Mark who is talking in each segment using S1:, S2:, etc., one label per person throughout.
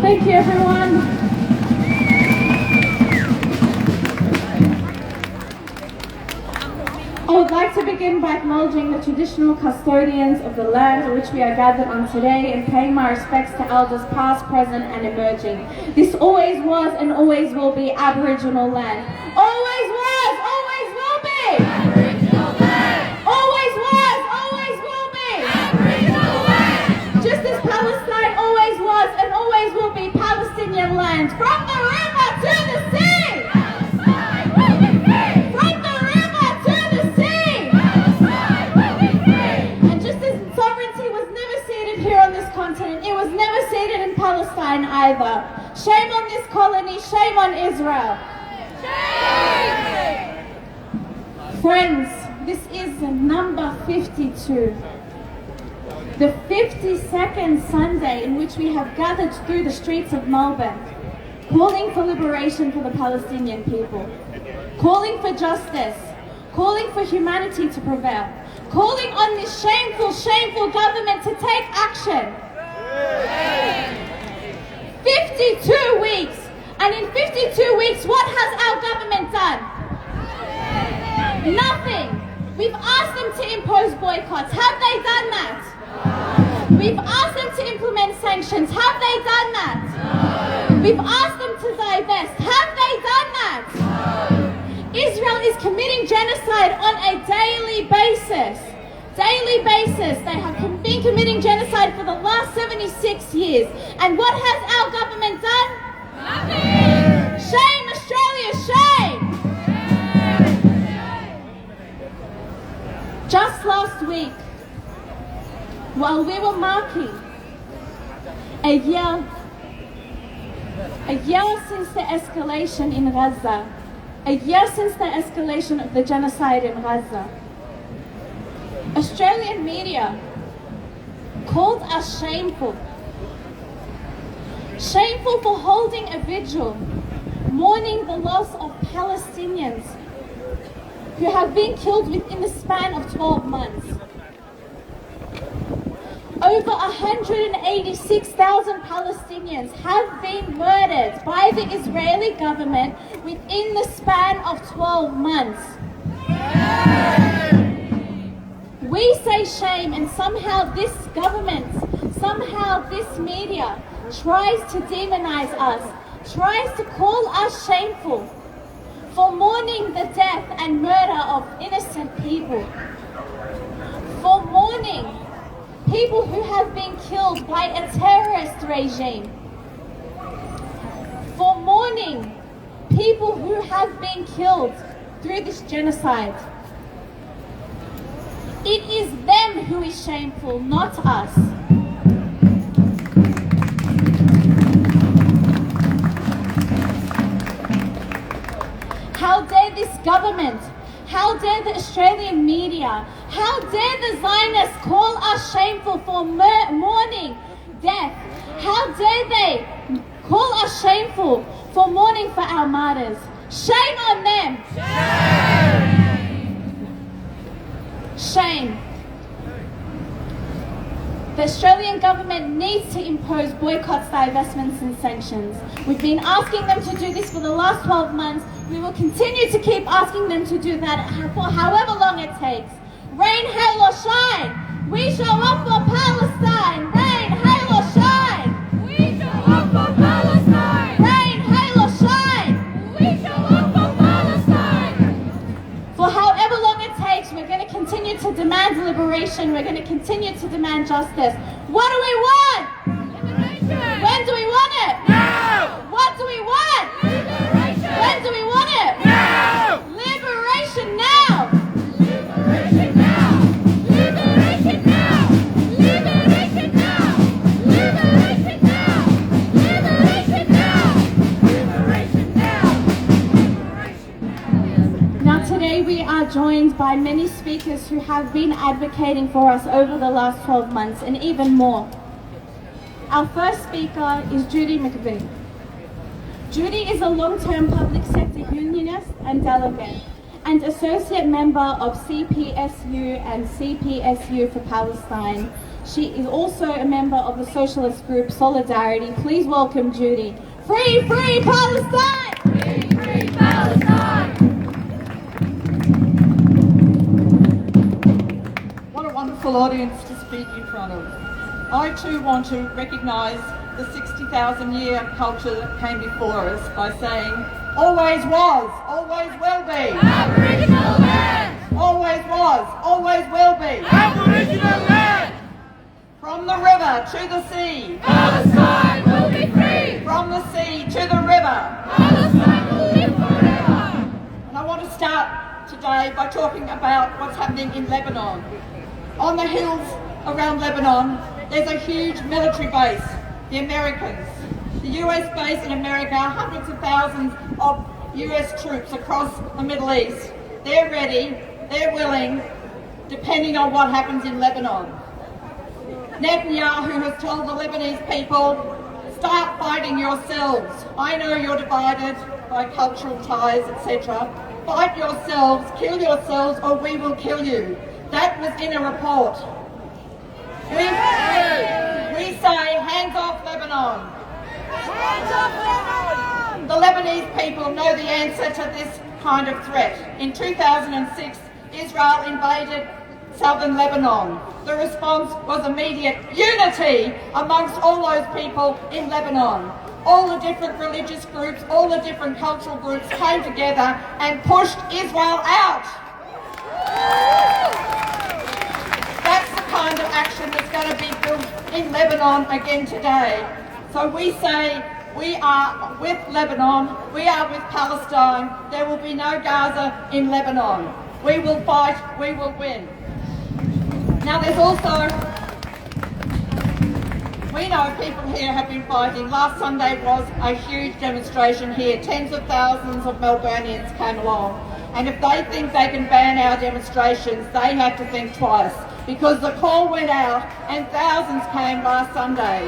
S1: Thank you, everyone. I would like to begin by acknowledging the traditional custodians of the land on which we are gathered on today and paying my respects to elders past, present and emerging. This always was and always will be Aboriginal land. Always was, always will be!
S2: Aboriginal land!
S1: Always was, always will be!
S2: Aboriginal land!
S1: Just as Palestine always was and always will be Palestinian land. From the river to the sea!
S2: Palestine will be free!
S1: From the river to the sea!
S2: Palestine will be free!
S1: And just as sovereignty was never ceded here on this continent, it was never ceded in Palestine either. Shame on this colony, shame on Israel.
S2: Shame!
S1: Friends, this is number 52. The 52nd Sunday in which we have gathered through the streets of Melbourne, calling for liberation for the Palestinian people, calling for justice, calling for humanity to prevail, calling on this shameful, shameful government to take action. 52 weeks, and in 52 weeks, what has our government done? Nothing. We've asked them to impose boycotts. Have they done that? We've asked them to implement sanctions. Have they done that? We've asked them to divest. Have they done that? Israel is committing genocide on a daily basis. Daily basis. They have been committing genocide for the last 76 years. And what has our government done?
S2: Nothing!
S1: Shame, Australia, shame! while we were marking a year since the escalation in Gaza, a year since the escalation of the genocide in Gaza, Australian media called us shameful. Shameful for holding a vigil, mourning the loss of Palestinians who have been killed within the span of 12 months. Over 186,000 Palestinians have been murdered by the Israeli government within the span of 12 months. We say shame, and somehow this government, somehow this media tries to demonize us, tries to call us shameful for mourning the death and murder of innocent people, for mourning people who have been killed by a terrorist regime, for mourning people who have been killed through this genocide. It is them who is shameful, not us. How dare this government, how dare the Australian media, how dare the Zionists call us shameful for mourning death? How dare they call us shameful for mourning for our martyrs? Shame on them! Shame. The Australian government needs to impose boycotts, divestments and sanctions. We've been asking them to do this for the last 12 months. We will continue to keep asking them to do that for however long it takes. Rain, hail or shine, we show up for Palestine. Rain, hail or shine,
S2: We show up for Palestine.
S1: rain, hail or shine.
S2: We show up for Palestine.
S1: For however long it takes, we're going to continue to demand liberation. We're going to continue to demand justice. What do we want?
S2: Liberation.
S1: When do we want it?
S2: Now.
S1: What do we want?
S2: Liberation.
S1: When do we want it?
S2: Now.
S1: Liberation now!
S2: Liberation now. Liberation now. Liberation now. Liberation now. Liberation now. Liberation now.
S1: Now today we are joined by many speakers who have been advocating for us over the last 12 months and even more. Our first speaker is Judy McVeigh. Judy is a long-term public sector unionist and delegate and associate member of CPSU and CPSU for Palestine. She is also a member of the socialist group Solidarity. Please welcome Judy. Free, free Palestine!
S2: Free, free Palestine.
S3: What a wonderful audience to speak in front of. I too want to recognise the 60,000-year culture that came before us by saying, always was, always will be.
S2: Aboriginal land.
S3: Always was, always will be.
S2: Aboriginal land.
S3: From the river to the sea.
S2: Palestine will be free.
S3: From the sea to the river.
S2: Palestine will live forever.
S3: And I want to start today by talking about what's happening in Lebanon. On the hills around Lebanon, there's a huge military base. The Americans, the US base in America, hundreds of thousands of US troops across the Middle East. They're ready, they're willing, depending on what happens in Lebanon. Netanyahu has told the Lebanese people, start fighting yourselves. I know you're divided by cultural ties, etc. Fight yourselves, kill yourselves, or we will kill you. That was in a report. We say, hands off Lebanon.
S2: Hands off Lebanon.
S3: The Lebanese people know the answer to this kind of threat. In 2006, Israel invaded southern Lebanon. The response was immediate unity amongst all those people in Lebanon. All the different religious groups, all the different cultural groups came together and pushed Israel out. That's the kind of action that's going to be built in Lebanon again today. So we say we are with Lebanon, we are with Palestine. There will be no Gaza in Lebanon. We will fight, we will win. Now there's also We know people here have been fighting. Last Sunday was a huge demonstration here. Tens of thousands of Melburnians came along. And if they think they can ban our demonstrations, they have to think twice. Because the call went out and thousands came last Sunday.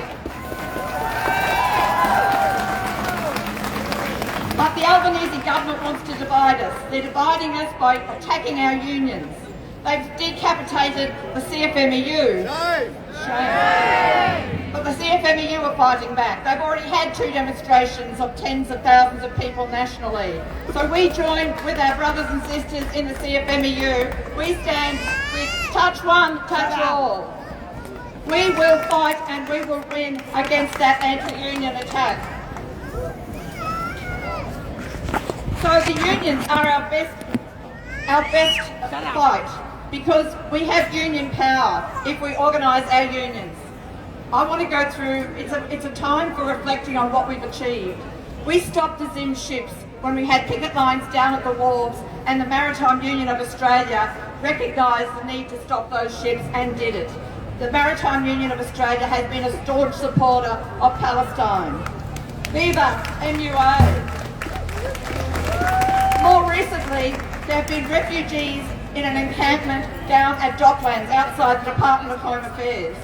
S3: But the Albanese government wants to divide us. They're dividing us by attacking our unions. They've decapitated the CFMEU. Shame. But the CFMEU are fighting back. They've already had 2 demonstrations of tens of thousands of people nationally. So we join with our brothers and sisters in the CFMEU. We stand with touch one, touch all. We will fight and we will win against that anti-union attack. So the unions are our best fight, because we have union power if we organise our unions. I want to go through, it's a time for reflecting on what we've achieved. We stopped the Zim ships when we had picket lines down at the wharves, and the Maritime Union of Australia recognised the need to stop those ships and did it. The Maritime Union of Australia has been a staunch supporter of Palestine. Viva MUA! More recently, there have been refugees in an encampment down at Docklands outside the Department of Home Affairs.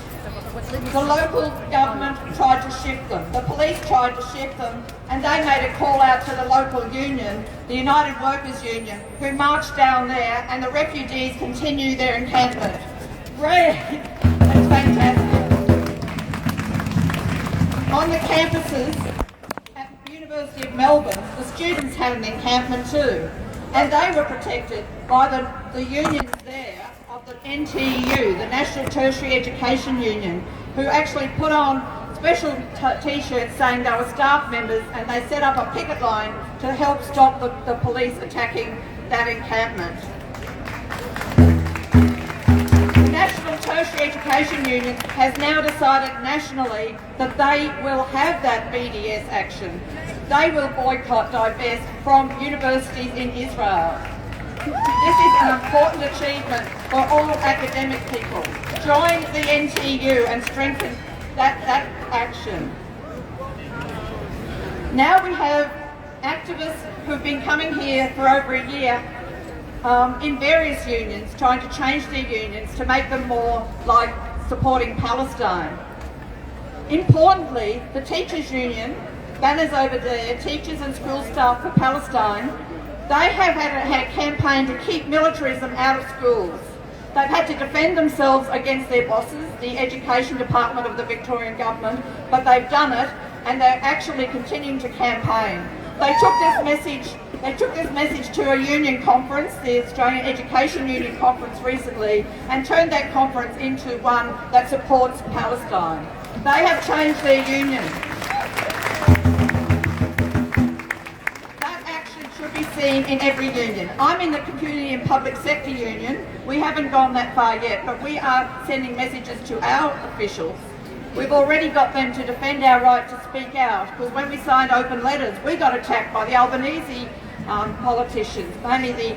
S3: The local government tried to shift them, the police tried to shift them, and they made a call out to the local union, the United Workers Union, who marched down there, and the refugees continue their encampment. That's fantastic. On the campuses at the University of Melbourne, the students had an encampment too, and they were protected by the unions there of the NTU, the National Tertiary Education Union, who actually put on special t-shirts saying they were staff members, and they set up a picket line to help stop the police attacking that encampment. The National Tertiary Education Union has now decided nationally that they will have that BDS action. They will boycott, divest from universities in Israel. This is an important achievement for all academic people. Join the NTU and strengthen that action. Now we have activists who've been coming here for over a year in various unions, trying to change their unions to make them more like supporting Palestine. Importantly, the Teachers Union, banners over there, Teachers and School Staff for Palestine, they have had a campaign to keep militarism out of schools. They've had to defend themselves against their bosses, the Education Department of the Victorian Government, but they've done it, and they're actually continuing to campaign. They took this message to a union conference, the Australian Education Union Conference recently, and turned that conference into one that supports Palestine. They have changed their union. Should be seen in every union. I'm in the Community and Public Sector Union. We haven't gone that far yet, but we are sending messages to our officials. We've already got them to defend our right to speak out, because when we signed open letters, we got attacked by the Albanese politicians, mainly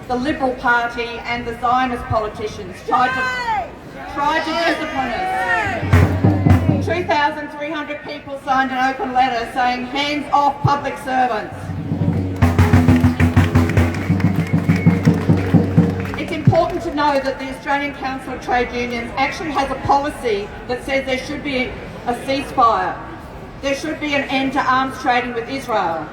S3: the Liberal Party and the Zionist politicians tried to discipline us. 2,300 people signed an open letter saying, hands off public servants. It's important to know that the Australian Council of Trade Unions actually has a policy that says there should be a ceasefire. There should be an end to arms trading with Israel.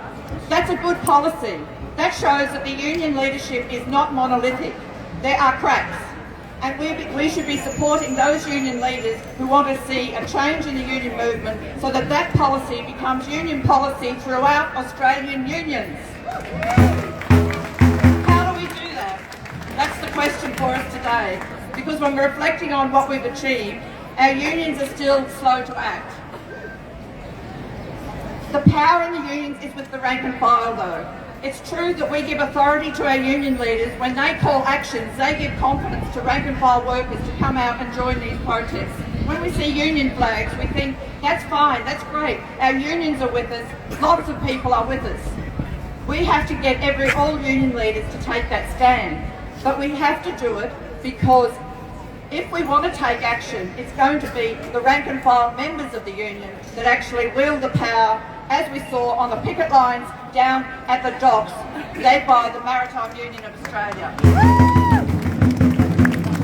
S3: That's a good policy. That shows that the union leadership is not monolithic. There are cracks. And we should be supporting those union leaders who want to see a change in the union movement so that that policy becomes union policy throughout Australian unions. How do we do that? That's the question for us today. Because when we're reflecting on what we've achieved, our unions are still slow to act. The power in the unions is with the rank and file though. It's true that we give authority to our union leaders. When they call actions, they give confidence to rank and file workers to come out and join these protests. When we see union flags, we think, that's fine, that's great. Our unions are with us, lots of people are with us. We have to get all union leaders to take that stand. But we have to do it because if we want to take action, it's going to be the rank and file members of the union that actually wield the power, as we saw on the picket lines down at the docks, led by the Maritime Union of Australia.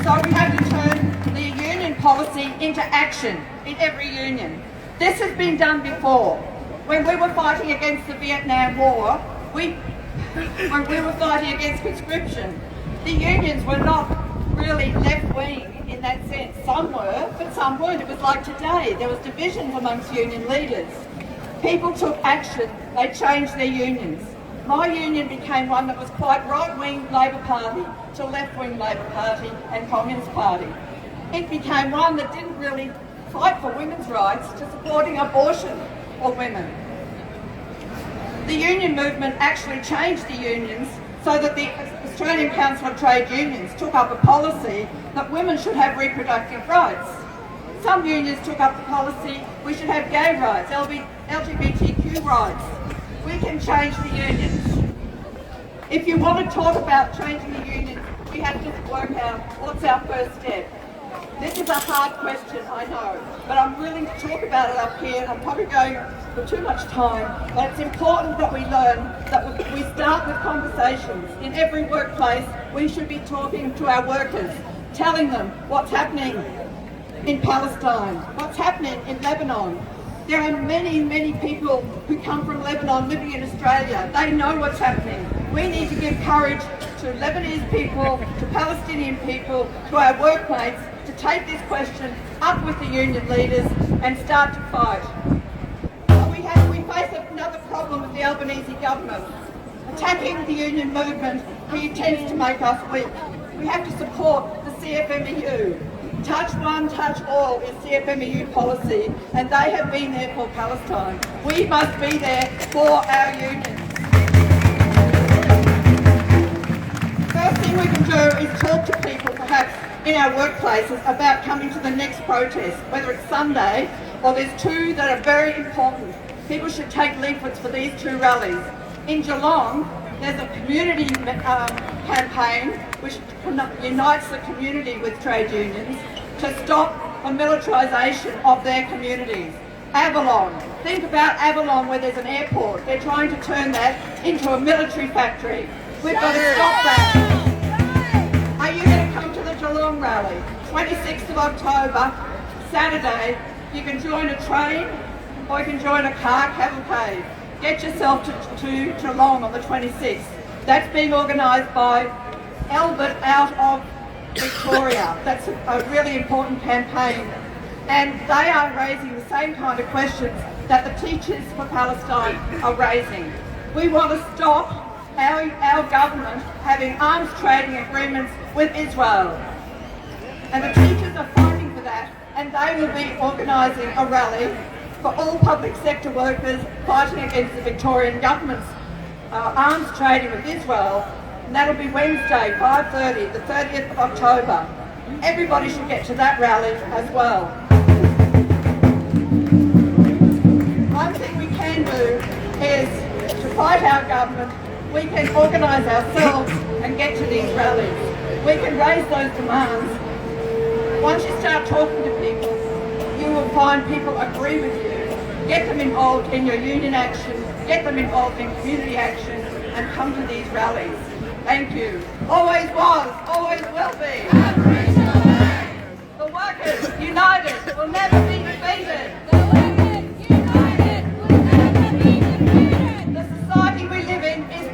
S3: So we have to turn the union policy into action in every union. This has been done before. When we were fighting against the Vietnam War, when we were fighting against conscription, the unions were not really left-wing in that sense. Some were, but some weren't. It was like today. There was divisions amongst union leaders. People took action. They changed their unions. My union became one that was quite right-wing Labor Party to left-wing Labor Party and Communist Party. It became one that didn't really fight for women's rights to supporting abortion for women. The union movement actually changed the unions so that the Australian Council of Trade Unions took up a policy that women should have reproductive rights. Some unions took up the policy we should have gay rights, LGBTQ rights. We can change the unions. If you want to talk about changing the unions, we have to work out what's our first step. This is a hard question, I know, but I'm willing to talk about it up here. I'm probably going for too much time, but it's important that we learn that we start with conversations. In every workplace, we should be talking to our workers, telling them what's happening in Palestine, what's happening in Lebanon. There are many, many people who come from Lebanon living in Australia. They know what's happening. We need to give courage to Lebanese people, to Palestinian people, to our workmates, to take this question up with the union leaders and start to fight. We face another problem with the Albanese government. Attacking the union movement, he tends to make us weak. We have to support the CFMEU. Touch one, touch all is CFMEU policy, and they have been there for Palestine. We must be there for our unions. First thing we can do is talk to people, perhaps in our workplaces, about coming to the next protest, whether it's Sunday or there's two that are very important. People should take leaflets for these two rallies. In Geelong, there's a community campaign which unites the community with trade unions to stop the militarisation of their communities. Avalon, think about Avalon where there's an airport. They're trying to turn that into a military factory. We've got to stop that. Are you going to come to the Geelong rally? 26th of October, Saturday. You can join a train or you can join a car cavalcade. Get yourself to Geelong on the 26th. That's being organised by Albert out of Victoria. That's a really important campaign. And they are raising the same kind of questions that the teachers for Palestine are raising. We want to stop our government having arms trading agreements with Israel. And the teachers are fighting for that, and they will be organising a rally for all public sector workers fighting against the Victorian government's arms trading with Israel. And that'll be Wednesday, 5:30, the 30th of October. Everybody should get to that rally as well. One thing we can do is to fight our government. We can organise ourselves and get to these rallies. We can raise those demands. Once you start talking to people, you will find people agree with you. Get them involved in your union action, get them involved in community action, and come to these rallies. Thank you. Always was, always will be. The workers, united, will never be defeated.
S2: The workers, united, will never be defeated.
S3: The society we live in is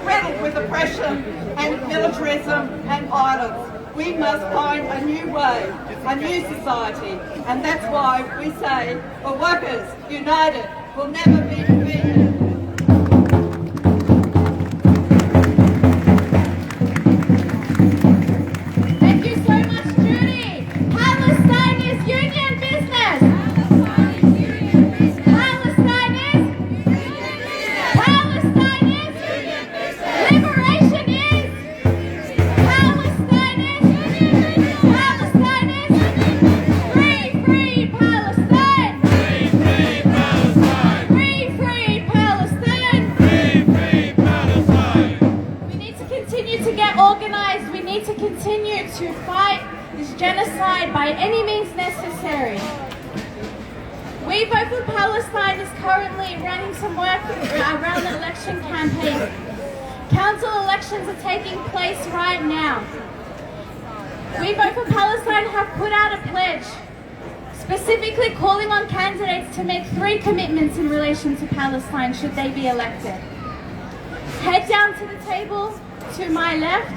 S3: riddled with oppression and militarism and violence. We must find a new way, a new society, and that's why we say, the workers, united, will never be defeated.
S1: Thank you so much, Judy. Palestine is union business. Palestine is union business. Palestine is union business. Palestine is union business. Liberation is. Palestine is union business. Palestine is free Palestine. Free Palestine.
S2: Free Palestine.
S1: We need to continue to get organised. We need to continue to fight this genocide by any means necessary. We Vote for Palestine is currently running some work around the election campaign. Council elections are taking place right now. We Vote for Palestine have put out a pledge specifically calling on candidates to make 3 commitments in relation to Palestine should they be elected. Head down to the table to my left,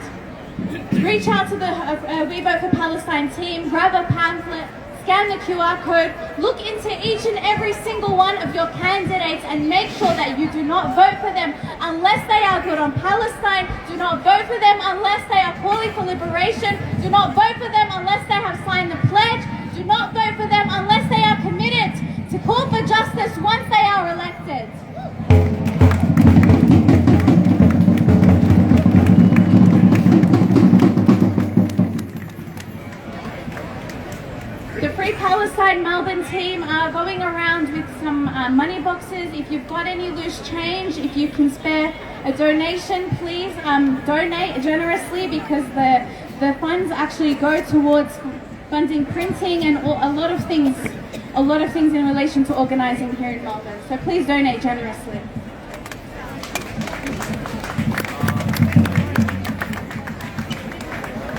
S1: reach out to the We Vote for Palestine team, grab a pamphlet, scan the QR code, look into each and every single one of your candidates and make sure that you do not vote for them unless they are good on Palestine. Do not vote for them unless they are calling for liberation. Do not vote for them unless they have signed the pledge. Do not vote for them unless they are committed to call for justice once they are elected. The Free Palestine Melbourne team are going around with some money boxes. If you've got any loose change, if you can spare a donation, please donate generously, because the funds actually go towards funding printing and a lot of things in relation to organising here in Melbourne. So please donate generously.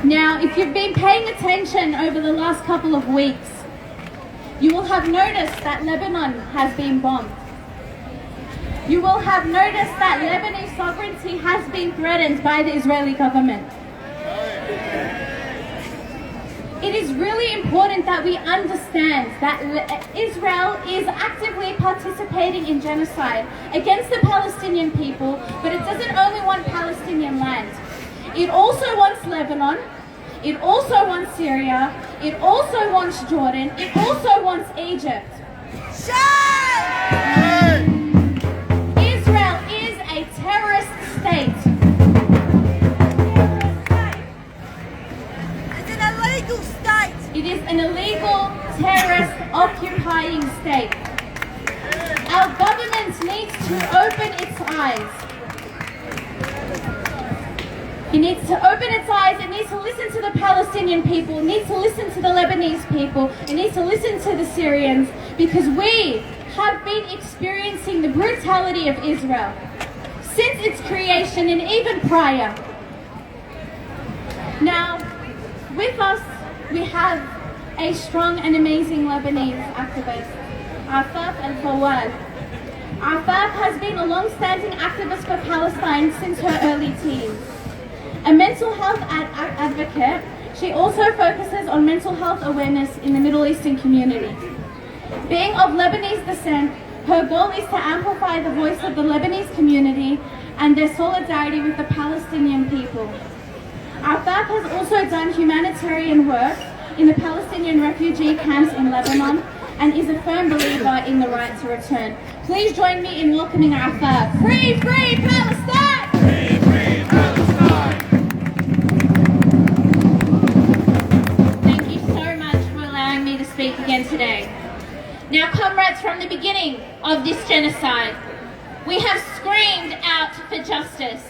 S1: Now, if you've been paying attention over the last couple of weeks, you will have noticed that Lebanon has been bombed. You will have noticed that Lebanese sovereignty has been threatened by the Israeli government. It is really important that we understand that Israel is actively participating in genocide against the Palestinian people, but it doesn't only want Palestinian land. It also wants Lebanon, it also wants Syria, it also wants Jordan, it also wants Egypt. Israel is a terrorist state.
S2: It's an illegal state.
S1: It is an illegal, terrorist, occupying state. Our government needs to open its eyes. It needs to open its eyes, it needs to listen to the Palestinian people, it needs to listen to the Lebanese people, it needs to listen to the Syrians, because we have been experiencing the brutality of Israel since its creation and even prior. Now, with us, we have a strong and amazing Lebanese activist, Afaf al-Fawad. Afaf has been a long-standing activist for Palestine since her early teens. A mental health advocate, she also focuses on mental health awareness in the Middle Eastern community. Being of Lebanese descent, her goal is to amplify the voice of the Lebanese community and their solidarity with the Palestinian people. Afaf has also done humanitarian work in the Palestinian refugee camps in Lebanon and is a firm believer in the right to return. Please join me in welcoming Afaf. Free, free Palestine!
S4: Free, free Palestine!
S1: Thank you so much for allowing me to speak again today. Now, comrades, from the beginning of this genocide, we have screamed out for justice.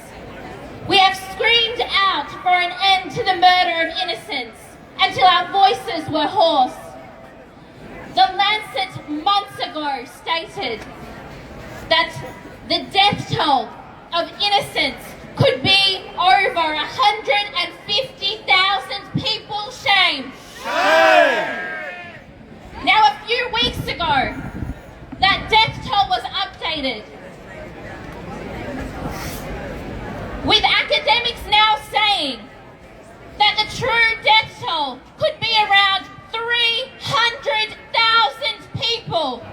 S1: We have screamed out for an end to the murder of innocents until our voices were hoarse. The Lancet months ago stated that the death toll of innocents could be over 150,000 people. Shame. Now, a few weeks ago, that death toll was updated, with academics now saying that the true death toll could be around 300,000 people.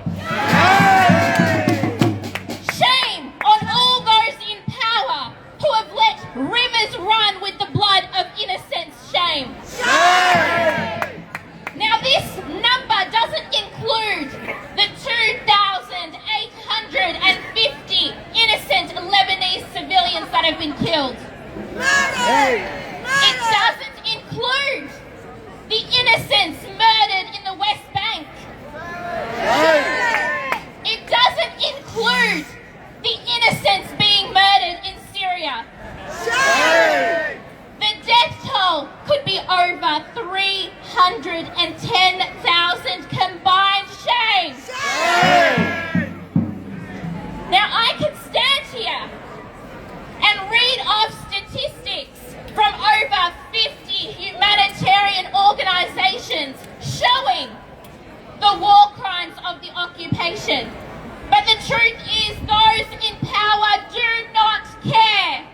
S1: Shame on all those in power who have let rivers run with the blood of innocents. Shame. Now, this number doesn't include the 2,850 innocent Lebanese civilians that have been killed. It doesn't include the innocents murdered in the West Bank. It doesn't include the innocents being murdered in Syria. The death toll could be over 300,000. occupation. But the truth is, those in power do not care.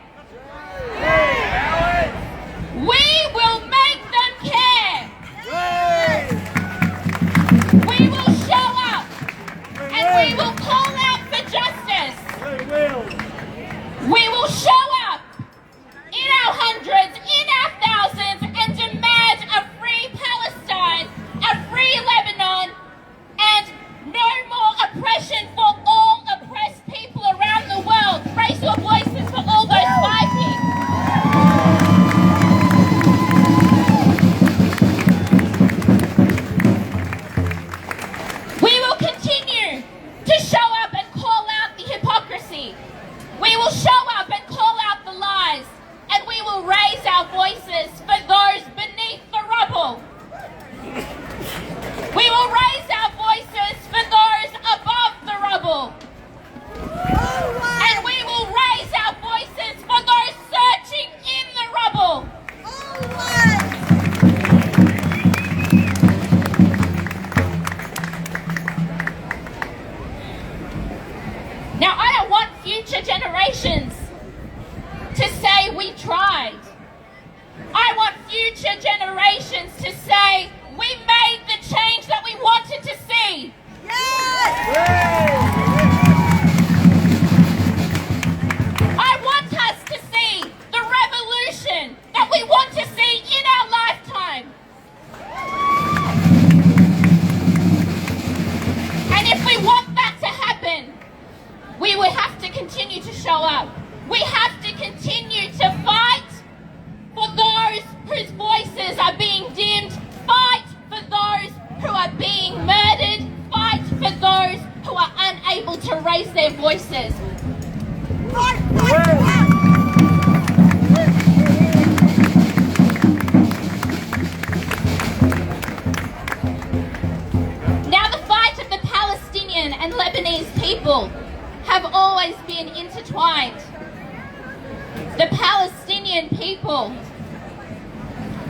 S1: We will make them care. We will show up and we will call out for justice. We will show up in our hundreds, in our thousands, and demand a free Palestine, a free Lebanon, and no more oppression for all oppressed people around the world. Raise your voices for all those fighting. We will continue to show up and call out the hypocrisy. We will show up and call out the lies, and we will raise our voices for those beneath the rubble. We will raise our voices for those above the rubble. And we will raise our voices for those searching in the rubble. Now, I don't want future generations to say we tried. I want future generations to say we made the change that we wanted to see. I want us to see the revolution that we want to see in our lifetime. And if we want that to happen, we will have to continue to show up. We have to continue to fight for those whose voices are being dimmed. Fight for those who are being murdered. Fight for those who are unable to raise their voices. Now, the fight of the Palestinian and Lebanese people have always been intertwined. The Palestinian people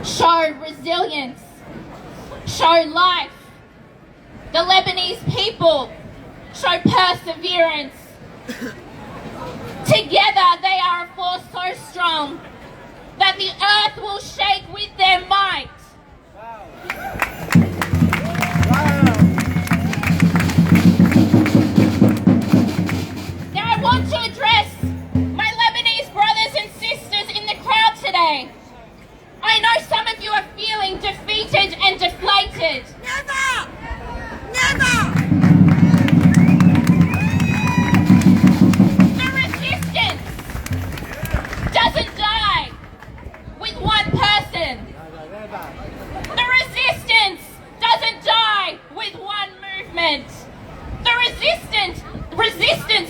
S1: show resilience, show life. The Lebanese people show perseverance. Together they are a force so strong that the earth will shake with their might. Now I want to address my Lebanese brothers and sisters in the crowd today. I know some of you are feeling defeated and deflated. Never! Never! The resistance doesn't die with one person. The resistance doesn't die with one movement. The resistance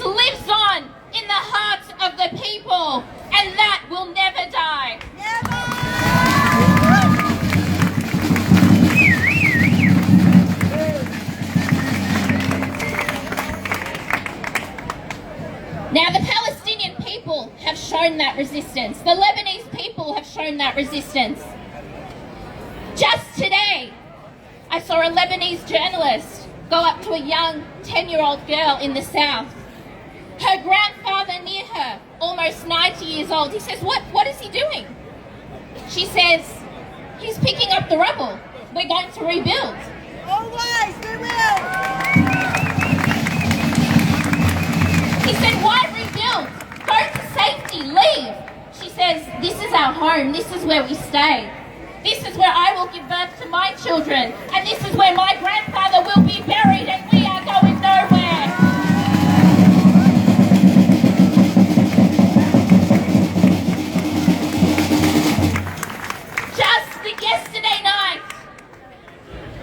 S1: lives on in the hearts of the people, and that will never die. Now, the Palestinian people have shown that resistance. The Lebanese people have shown that resistance. Just today, I saw a Lebanese journalist go up to a young 10-year-old girl in the south. Her grandfather near her, almost 90 years old, he says, what is he doing? She says, he's picking up the rubble. We're going to rebuild. Always, we will. He said, why rebuild? Go to safety, leave. She says, this is our home, this is where we stay. This is where I will give birth to my children, and this is where my grandfather will be buried, and we are going nowhere. Just yesterday night,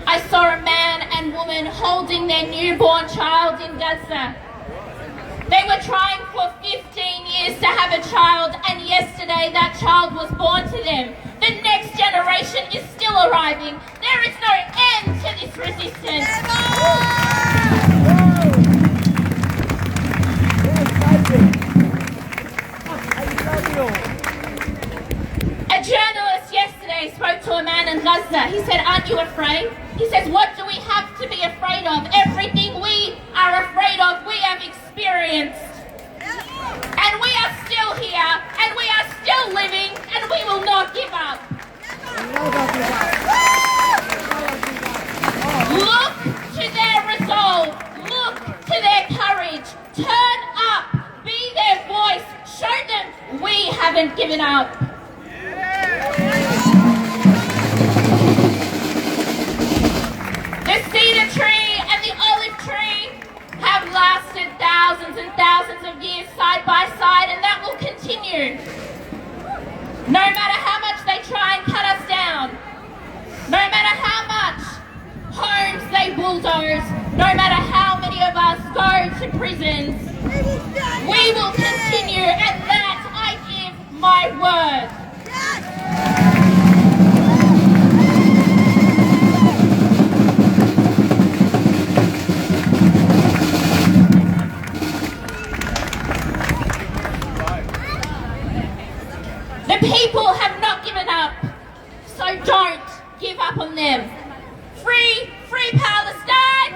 S1: I saw a man and woman holding their newborn child in Gaza. They were trying for 15 years to have a child, and yesterday that child was born to them. The next generation is still arriving. There is no end to this resistance. A journalist yesterday spoke to a man in Gaza. He said, aren't you afraid? He says, what do we have to be afraid of? Everything we
S5: are afraid of, we have experienced. And we are still here, and we are still living, and we will not give up. Look to their resolve, look to their courage, turn up, be their voice, show them we haven't given up. The cedar tree and the olive tree have lasted thousands and thousands of years side by side, and that will continue. No matter how much they try and cut us down, no matter how much homes they bulldoze, no matter how many of us go to prisons, we will continue, and that I give my word. The people have not given up, so don't give up on them. Free, free Palestine!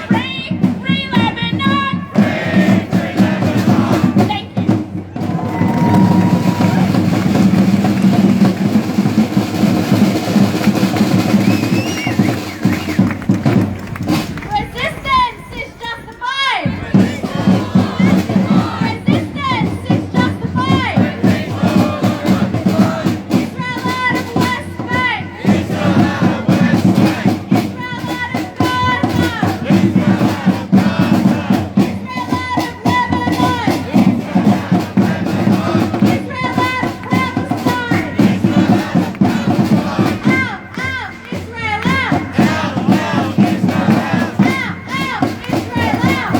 S5: Free, free Lebanon! Thank you. Resistance is justified! Resistance is justified! Israel out of West Bank! Israel out of Gaza! Israel out of Lebanon! Israel out of Palestine! Out, out, Israel out! Out, Israel out!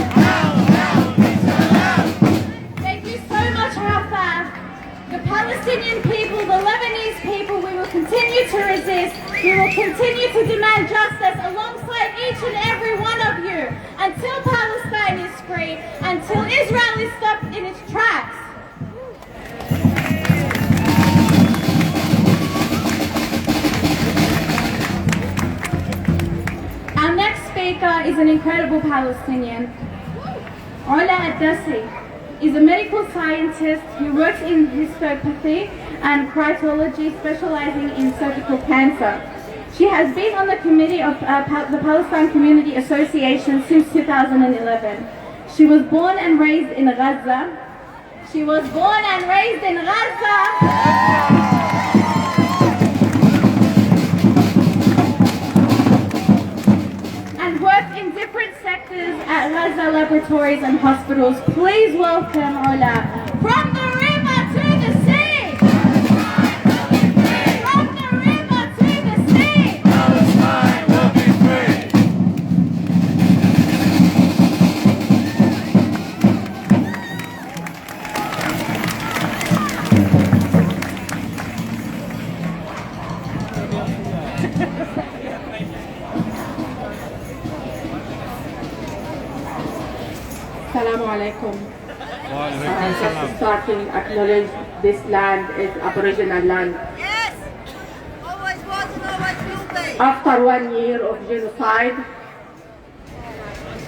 S5: Thank you so much, Rafa. The Palestinian people, the Lebanese people, we will continue to resist. We will continue to demand justice alongside each and every one of you until Palestine is free, until Israel is stopped in its tracks. Our next speaker is an incredible Palestinian. Ola Addasi is a medical scientist who works in histopathy and cryotology, specializing in cervical cancer. She has been on the committee of the Palestine Community Association since 2011. She was born and raised in Gaza. She was born and raised in Gaza. And worked in different sectors at Gaza laboratories and hospitals. Please welcome Ola. From the river to the sea! From the river to the sea!
S4: Palestine will be free.
S6: Assalamu alaikum.
S4: Walaikum
S6: Just
S4: salam.
S6: starting acknowledge this land is Aboriginal land.
S2: Yes! Always was and always will be.
S6: After 1 year of genocide,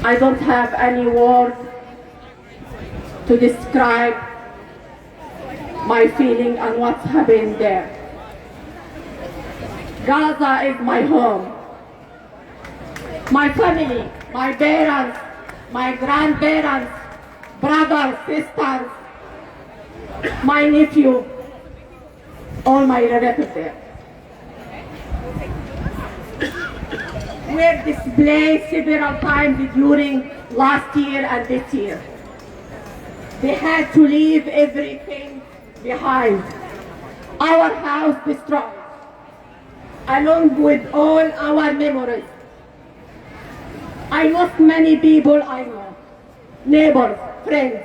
S6: I don't have any word to describe my feeling and what's happening there. Gaza is my home. My family, my parents, my grandparents, brothers, sisters, my nephew, all my relatives there. Were displaced several times during last year and this year. They had to leave everything behind. Our house destroyed, along with all our memories. I lost many people I know, neighbors, friends,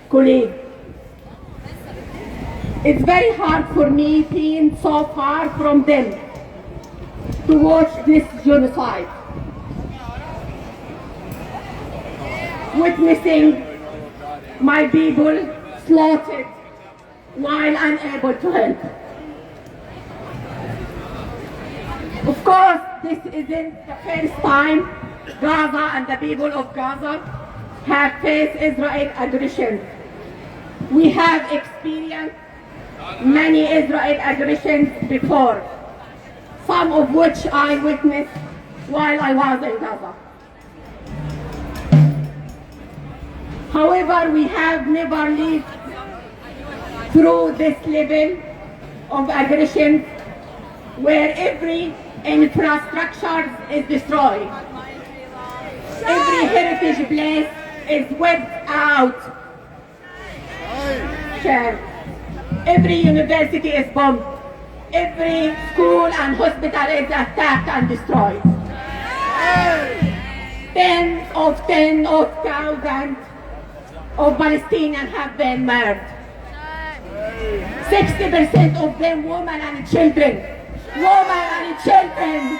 S6: colleagues. It's very hard for me being so far from them to watch this genocide. Witnessing my people slaughtered while unable to help. Of course, this isn't the first time Gaza and the people of Gaza have faced Israel aggression. We have experienced many Israel aggressions before, some of which I witnessed while I was in Gaza. However, we have never lived through this level of aggression where every infrastructure is destroyed. Every heritage place is wiped out. Every university is bombed. Every school and hospital is attacked and destroyed. Tens of thousands of Palestinians have been murdered. 60% of them women and children. Women and children.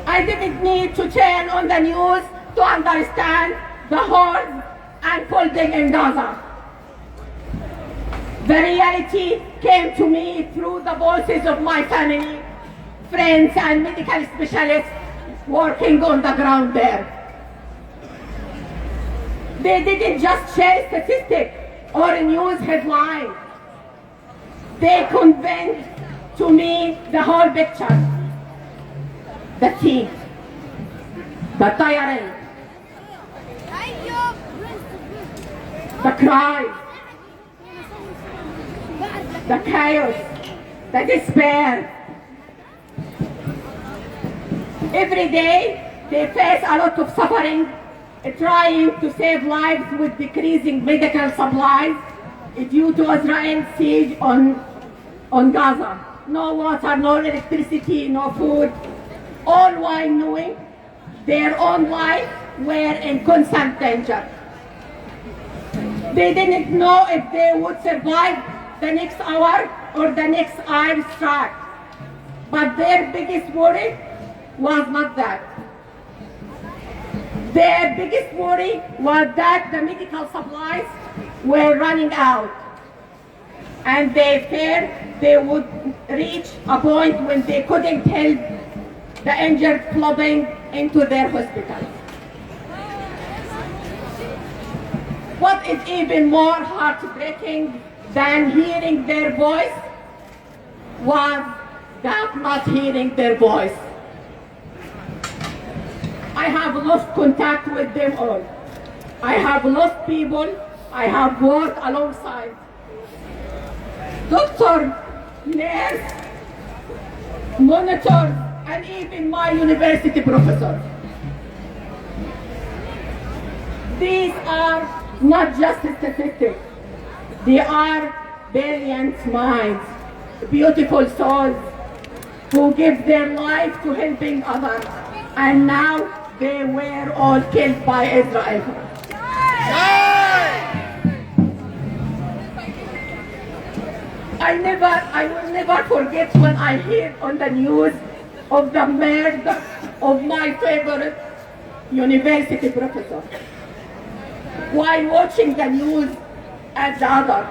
S6: I didn't need to turn on the news to understand the horror unfolding in Gaza. The reality came to me through the voices of my family, friends, and medical specialists working on the ground there. They didn't just share statistics or news headlines. They conveyed to me the whole picture. The teeth, the tiring, the cries, the chaos, the despair. Every day they face a lot of suffering, trying to save lives with decreasing medical supplies due to Israel's siege on Gaza. No water, no electricity, no food, all while knowing their own lives were in constant danger. They didn't know if they would survive the next hour or the next air strike. But their biggest worry was not that. Their biggest worry was that the medical supplies were running out, and they feared they would reach a point when they couldn't help the injured flooding into their hospitals. What is even more heartbreaking than hearing their voice was that not hearing their voice. I have lost contact with them all. I have lost people I have worked alongside. Doctor, nurse, monitor, and even my university professor. These are not just statistics. They are brilliant minds, beautiful souls who give their life to helping others. And now they were all killed by Israel. I will never forget when I heard on the news of the murder of my favorite university professor. While watching the news at the other,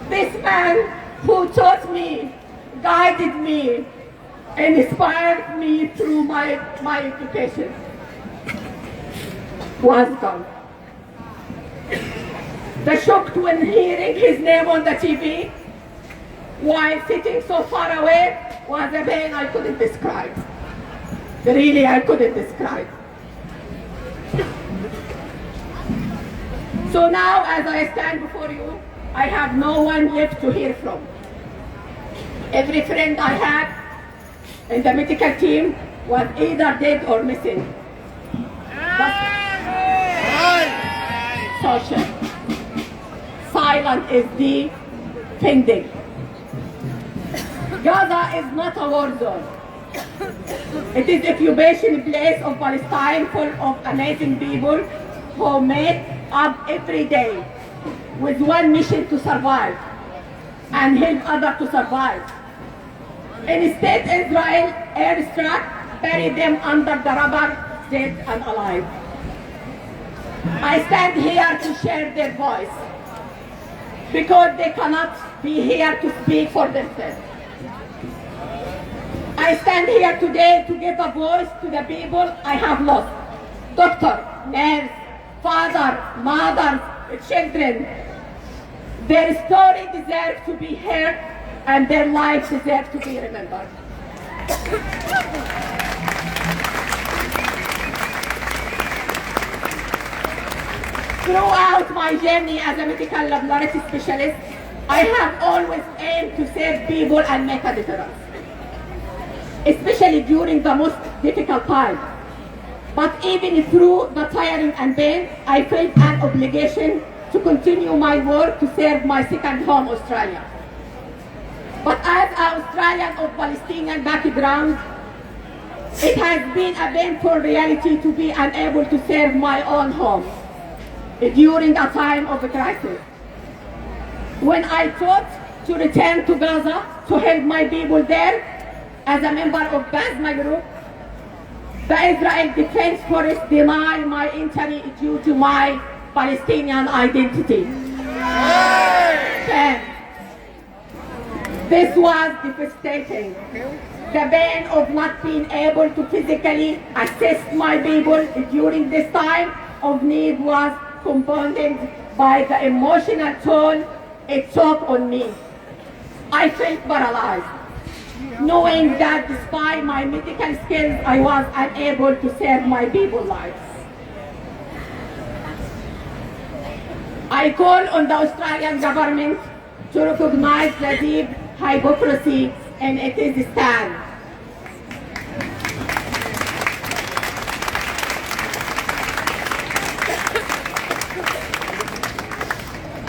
S6: this man who taught me, guided me, inspired me through my education was gone. The shock when hearing his name on the TV while sitting so far away was a pain I couldn't describe. Really, I couldn't describe. So now, as I stand before you, I have no one left to hear from. Every friend I had in the medical team was either dead or missing. Social. Silence is defending. Gaza is not a war zone. It is an incubation place of Palestine full of amazing people who make up every day with one mission to survive and help others to survive. Instead, Israel airstrike buried them under the rubber, dead and alive. I stand here to share their voice because they cannot be here to speak for themselves. I stand here today to give a voice to the people I have lost. Doctor, nurse, father, mothers, children. Their story deserves to be heard and their lives deserve to be remembered. Throughout my journey as a medical laboratory specialist, I have always aimed to serve people and make a difference, especially during the most difficult time. But even through the tiring and pain, I felt an obligation to continue my work to serve my second home, Australia. But as an Australian of Palestinian background, it has been a painful reality to be unable to serve my own home during a time of a crisis. When I thought to return to Gaza to help my people there, as a member of BASMA group, the Israel Defense Force denied my entry due to my Palestinian identity. Then, this was devastating. The pain of not being able to physically assist my people during this time of need was compounded by the emotional toll it took on me. I felt paralyzed, knowing that despite my medical skills, I was unable to save my people's lives. I call on the Australian government to recognize the deep hypocrisy in its stand.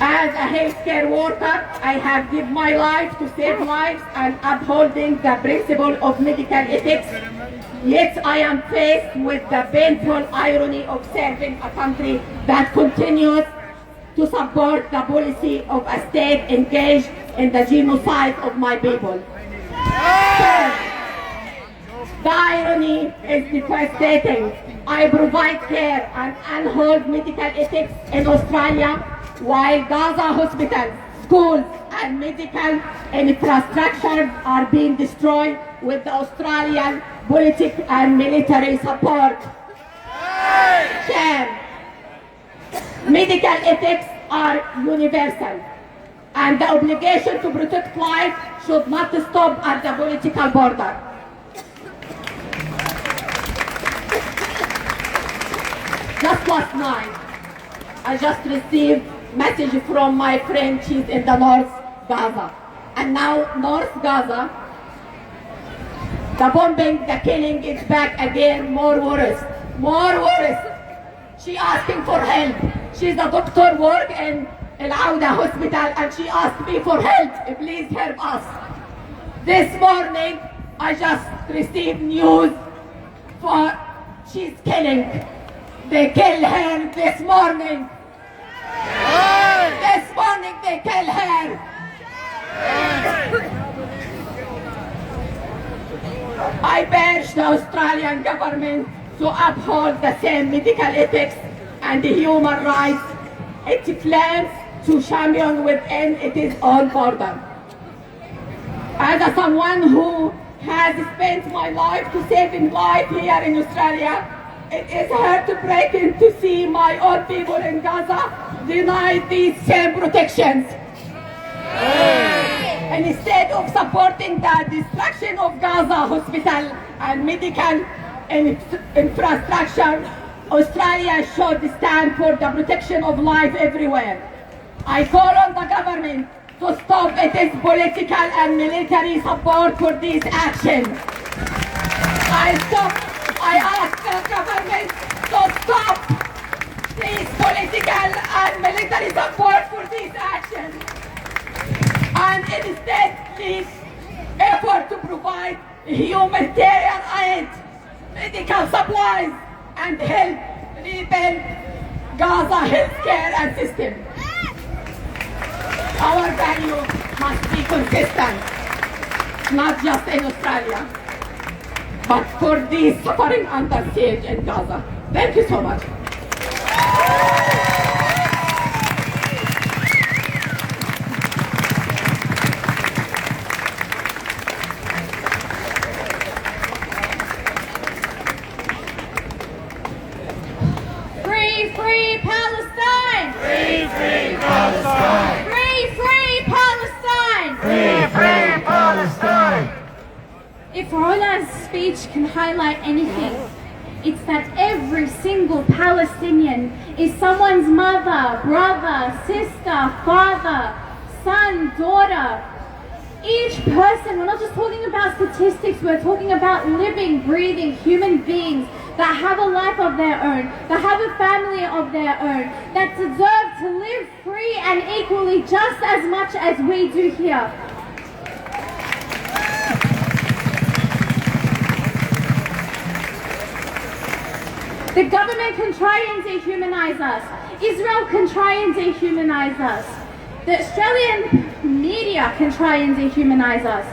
S6: As a healthcare worker, I have given my life to save lives and upholding the principle of medical ethics. Yet I am faced with the painful irony of serving a country that continues to support the policy of a state engaged in the genocide of my people. The irony is devastating. I provide care and uphold medical ethics in Australia, while Gaza hospitals, schools, and medical infrastructure are being destroyed with the Australian political and military support. Shame. Medical ethics are universal, and the obligation to protect life should not stop at the political border. Just last night, I just received message from my friend. She's in the North Gaza. And now North Gaza, the bombing, the killing is back again, more worse. More worse. She asking for help. She's a doctor, work in Al Auda hospital, and she asked me for help. Please help us. This morning, I just received news for she's killing. They kill her this morning. This morning they kill her. I urge the Australian government to uphold the same medical ethics and human rights it claims to champion within its own border. As someone who has spent my life to saving life here in Australia, it is heartbreaking to see my own people in Gaza denied these same protections. And instead of supporting the destruction of Gaza hospital and medical infrastructure, Australia should stand for the protection of life everywhere. I call on the government to stop its political and military support for this action. I ask the government to stop this political and military support for this action, and instead please effort to provide humanitarian aid, medical supplies, and help rebuild Gaza healthcare and system. Our value must be consistent, not just in Australia, but for these suffering under siege in Gaza. Thank you so much.
S1: speech can highlight anything, it's that every single Palestinian is someone's mother, brother, sister, father, son, daughter. Each person, we're not just talking about statistics, we're talking about living, breathing human beings that have a life of their own, that have a family of their own, that deserve to live free and equally just as much as we do here. The government can try and dehumanize us. Israel can try and dehumanize us. The Australian media can try and dehumanize us.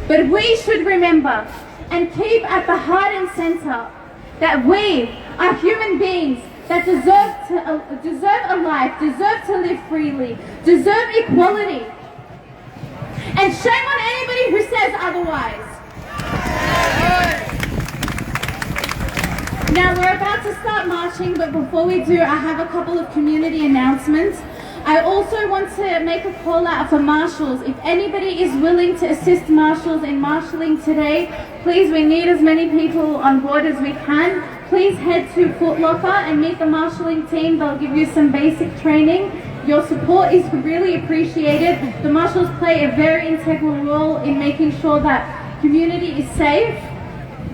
S1: But we should remember and keep at the heart and center that we are human beings that deserve a life, deserve to live freely, deserve equality. And shame on anybody who says otherwise. Now we're about to start marching, but before we do, I have a couple of community announcements. I also want to make a call out for marshals. If anybody is willing to assist marshals in marshalling today, please, we need as many people on board as we can. Please head to Foot Locker and meet the marshalling team. They'll give you some basic training. Your support is really appreciated. The marshals play a very integral role in making sure that community is safe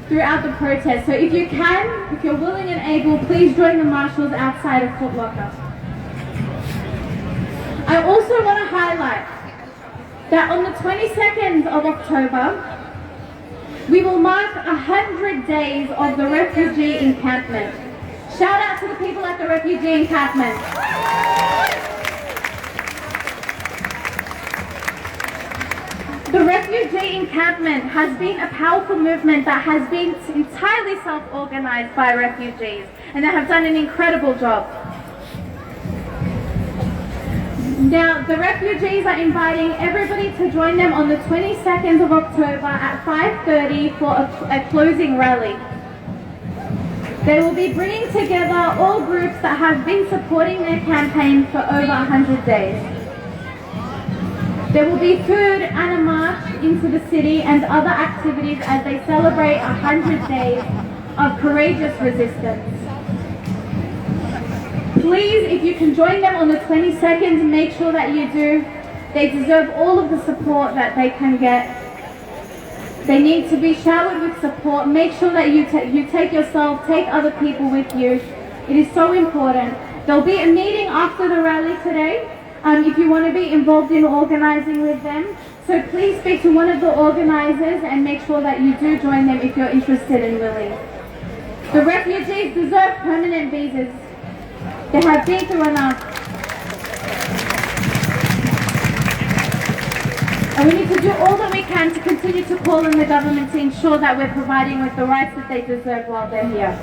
S1: throughout the protest. So if you can, if you're willing and able, please join the marshals outside of Foot Locker. I also want to highlight that on the 22nd of October, we will mark 100 days of the refugee encampment. Shout out to the people at the refugee encampment. The refugee encampment has been a powerful movement that has been entirely self-organized by refugees, and they have done an incredible job. Now, the refugees are inviting everybody to join them on the 22nd of October at 5:30 for a closing rally. They will be bringing together all groups that have been supporting their campaign for over 100 days. There will be food and a march into the city and other activities as they celebrate 100 days of courageous resistance. Please, if you can join them on the 22nd, make sure that you do. They deserve all of the support that they can get. They need to be showered with support. Make sure that you take yourself, take other people with you. It is so important. There'll be a meeting after the rally today. If you want to be involved in organizing with them. So please speak to one of the organizers and make sure that you do join them if you're interested and willing. The refugees deserve permanent visas. They have been through enough. And we need to do all that we can to continue to call on the government to ensure that we're providing with the rights that they deserve while they're here.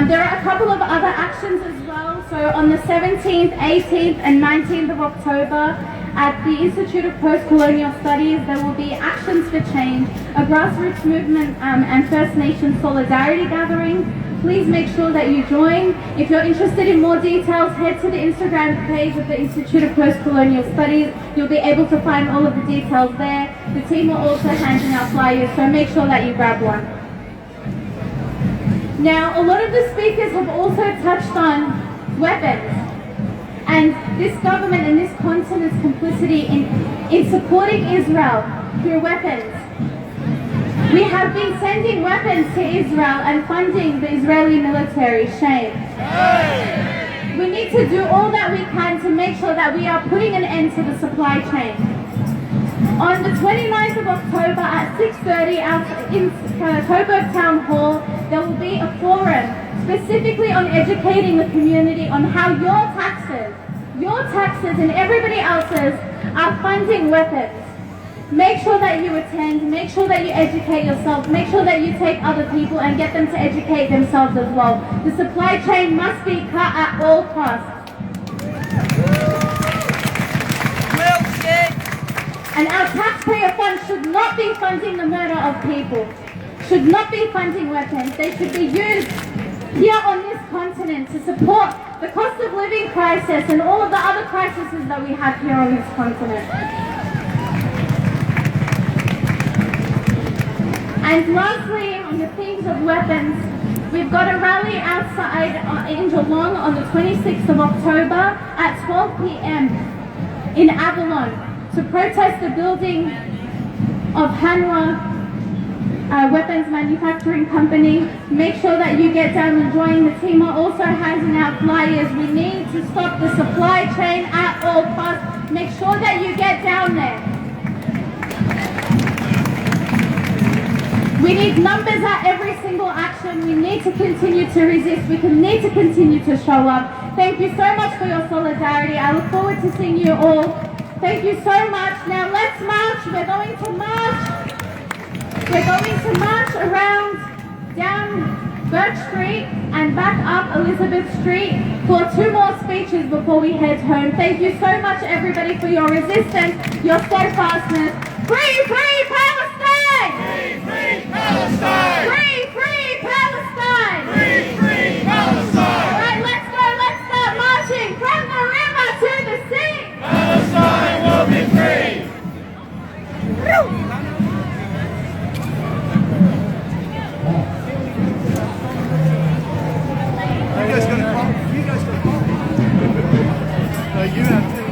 S1: There are a couple of other actions as well. So on the 17th, 18th and 19th of October at the Institute of Post-Colonial Studies, there will be Actions for Change, a grassroots movement and First Nations solidarity gathering. Please make sure that you join. If you're interested in more details, head to the Instagram page of the Institute of Post-Colonial Studies. You'll be able to find all of the details there. The team are also handing out flyers, so make sure that you grab one. Now, a lot of the speakers have also touched on weapons and this government and this continent's complicity in supporting Israel through weapons. We have been sending weapons to Israel and funding the Israeli military. Shame. We need to do all that we can to make sure that we are putting an end to the supply chain. On the 29th of October at 6:30 out in Coburg Town Hall, there will be a forum specifically on educating the community on how your taxes and everybody else's are funding weapons. Make sure that you attend, make sure that you educate yourself, make sure that you take other people and get them to educate themselves as well. The supply chain must be cut at all costs. And our taxpayer funds should not be funding the murder of people, should not be funding weapons. They should be used here on this continent to support the cost of living crisis and all of the other crises that we have here on this continent. And lastly, on the themes of weapons, we've got a rally outside in Geelong on the 26th of October at 12 p.m. in Avalon to protest the building of Hanwha Weapons Manufacturing Company. Make sure that you get down and join. The team are also handing out flyers. We need to stop the supply chain at all costs. Make sure that you get down there. We need numbers at every single action. We need to continue to resist. We need to continue to show up. Thank you so much for your solidarity. I look forward to seeing you all. Thank you so much. Now let's march. We're going to march. We're going to march around down Birch Street and back up Elizabeth Street for 2 more speeches before we head home. Thank you so much, everybody, for your resistance, your steadfastness. Free, free Palestine!
S4: Free, free Palestine!
S1: Free, free Palestine!
S4: Free, free Palestine!
S1: Right, let's go, let's start marching from the river to the sea!
S4: Palestine will be free! You guys gonna call? You guys gonna call? No, you have to.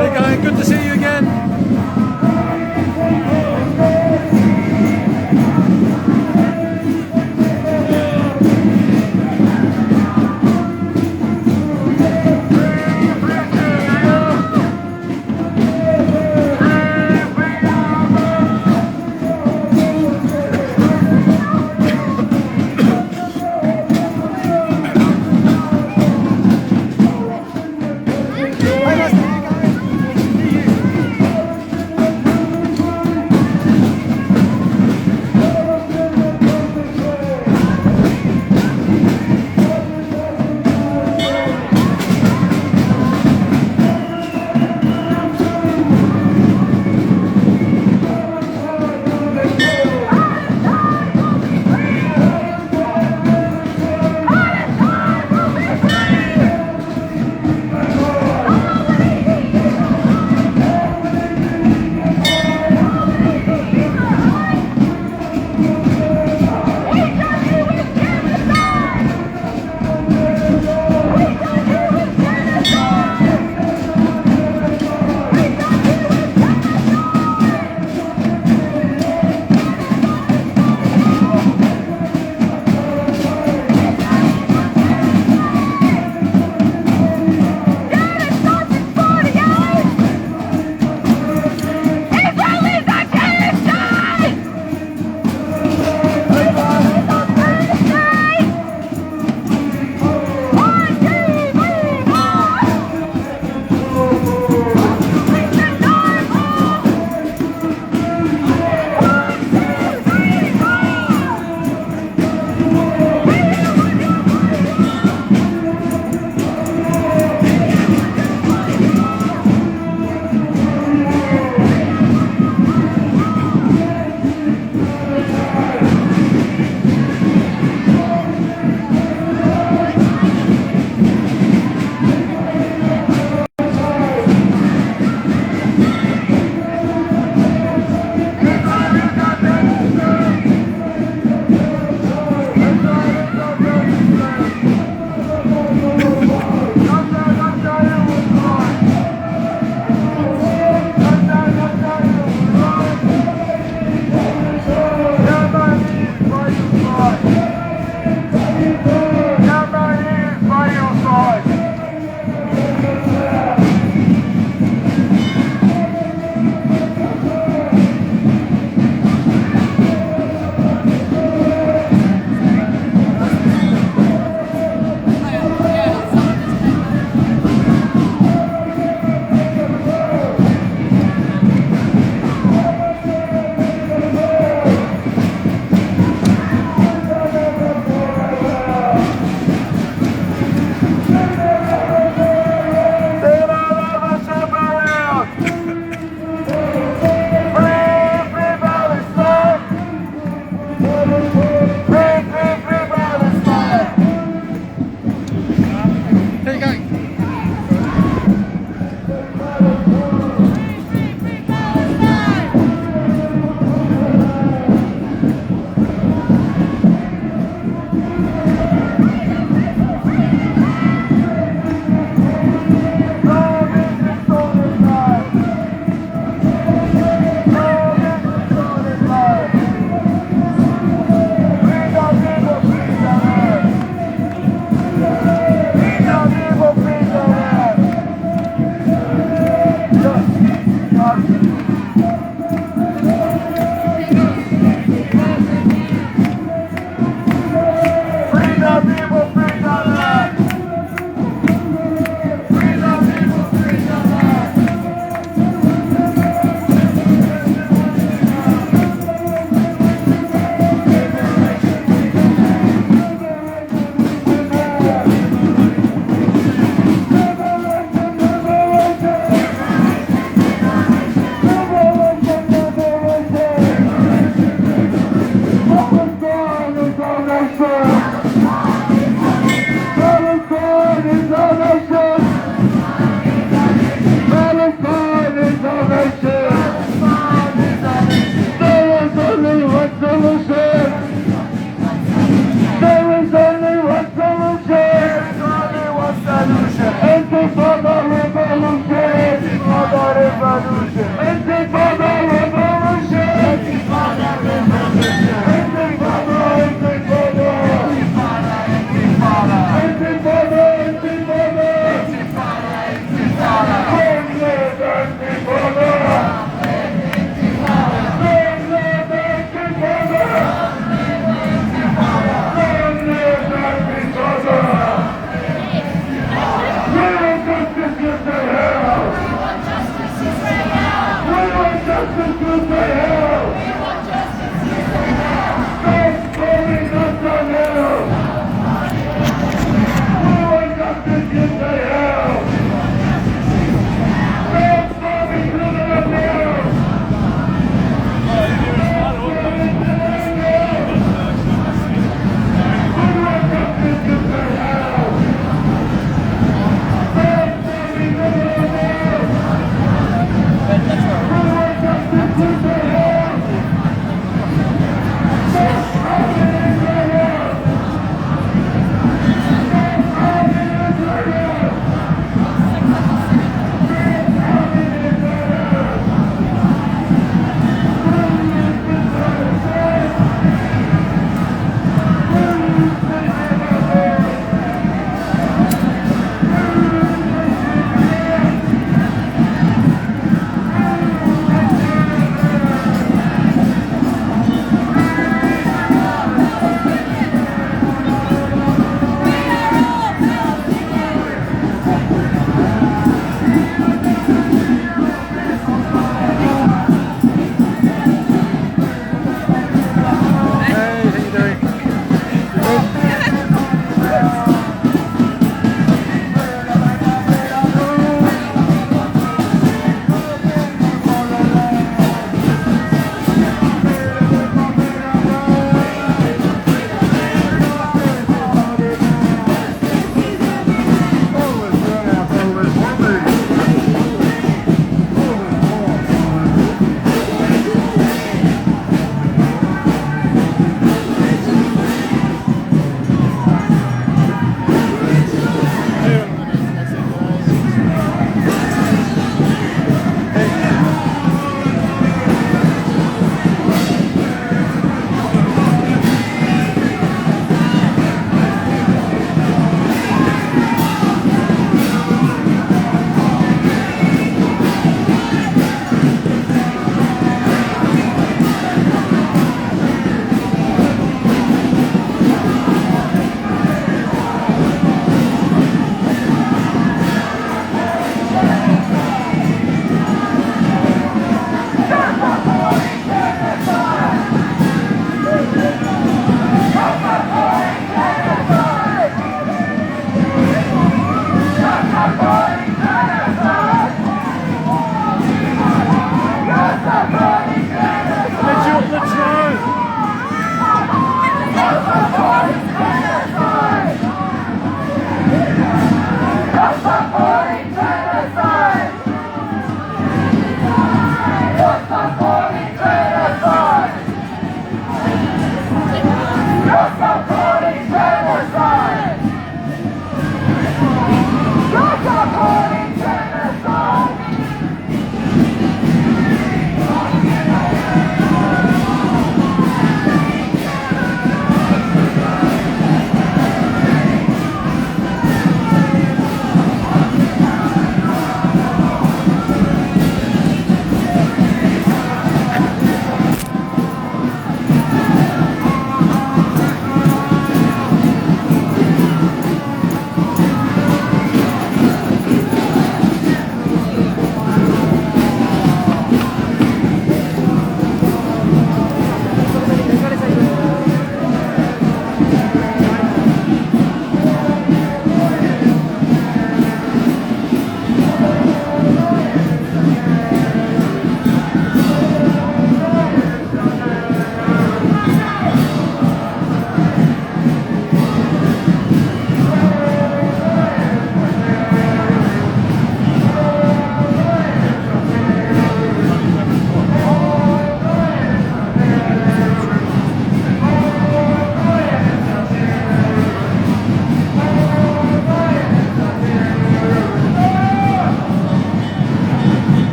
S4: Hey guy, good to see you again.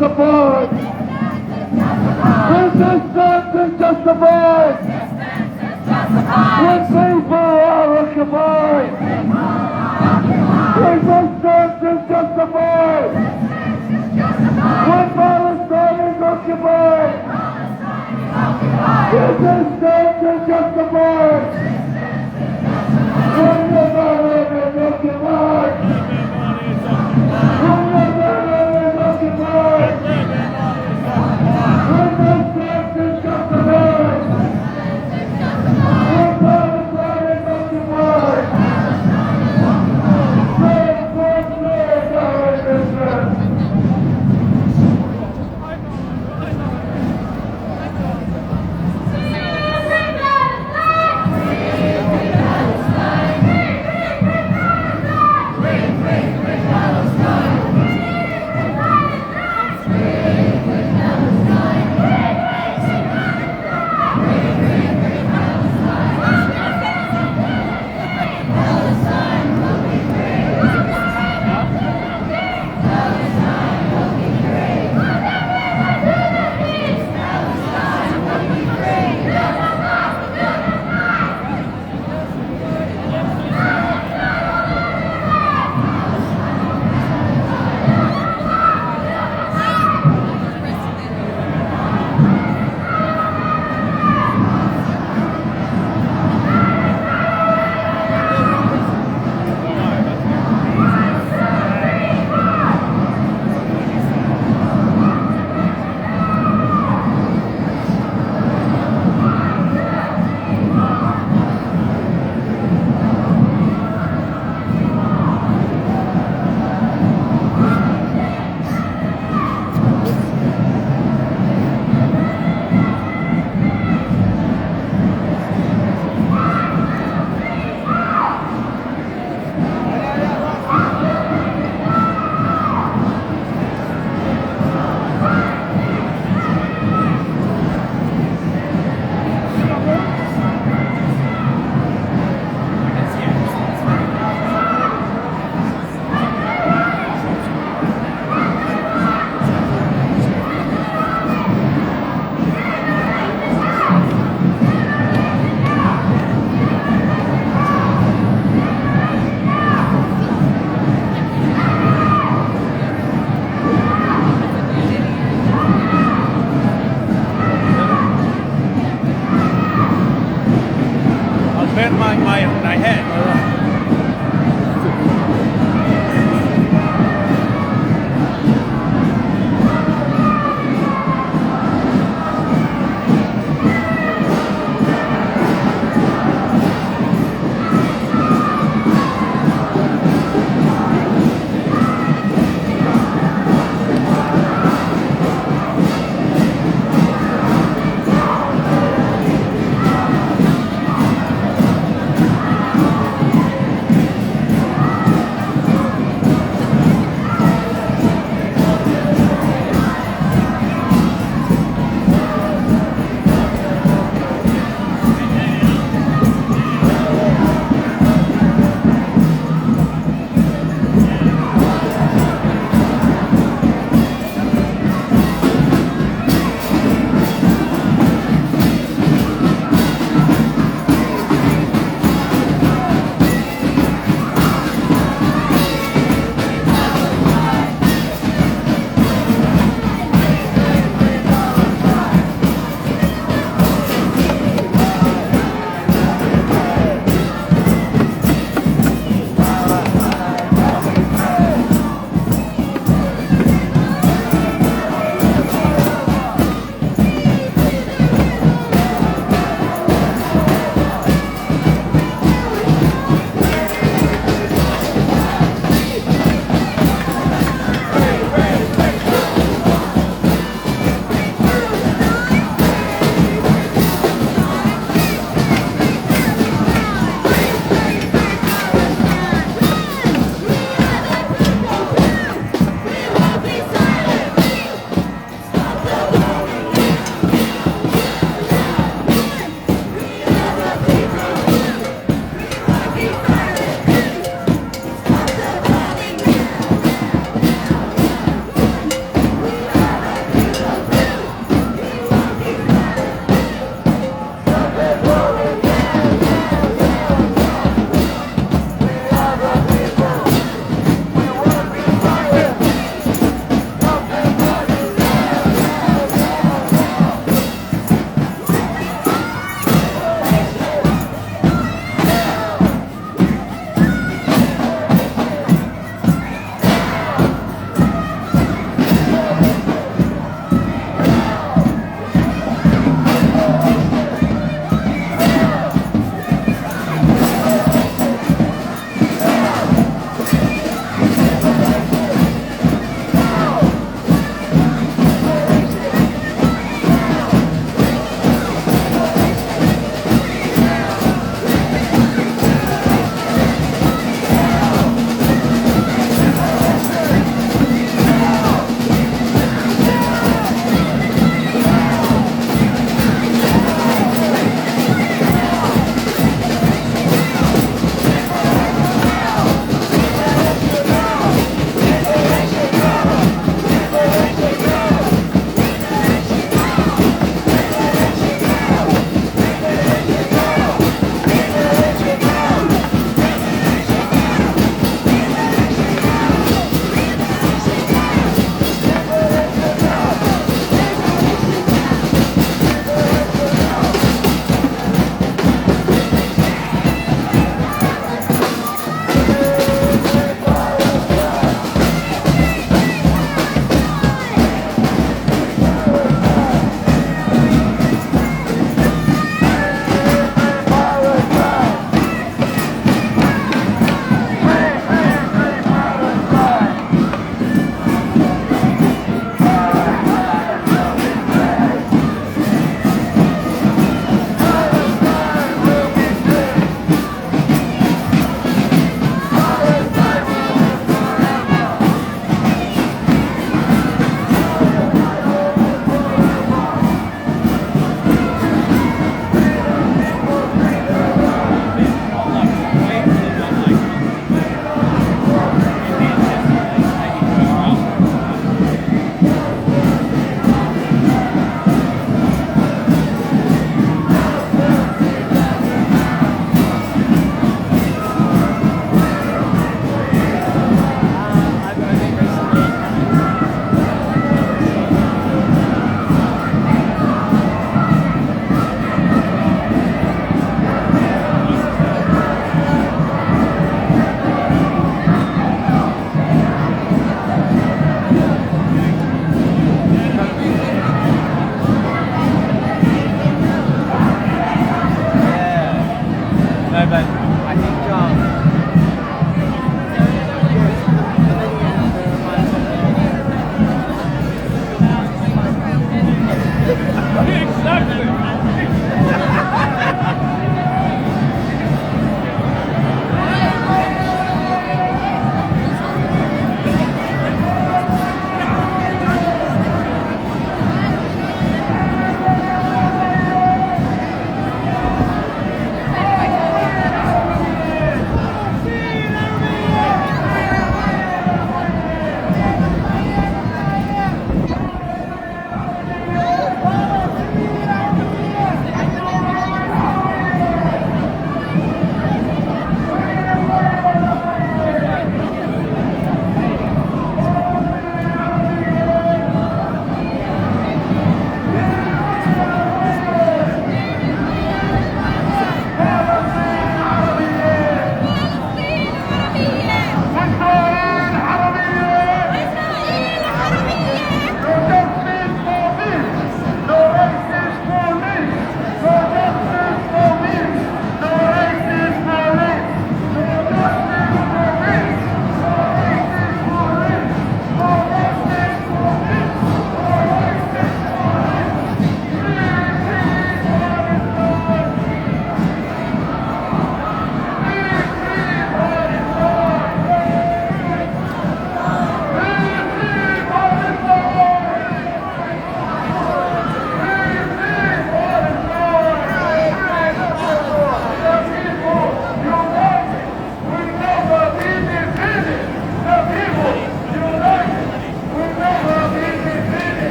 S7: justified. Resistance is justified. When people are occupied. Resistance is justified. When Palestine is occupied. Resistance is justified. When Lebanon is occupied. When Lebanon is occupied. Resistance is justified. When Palestine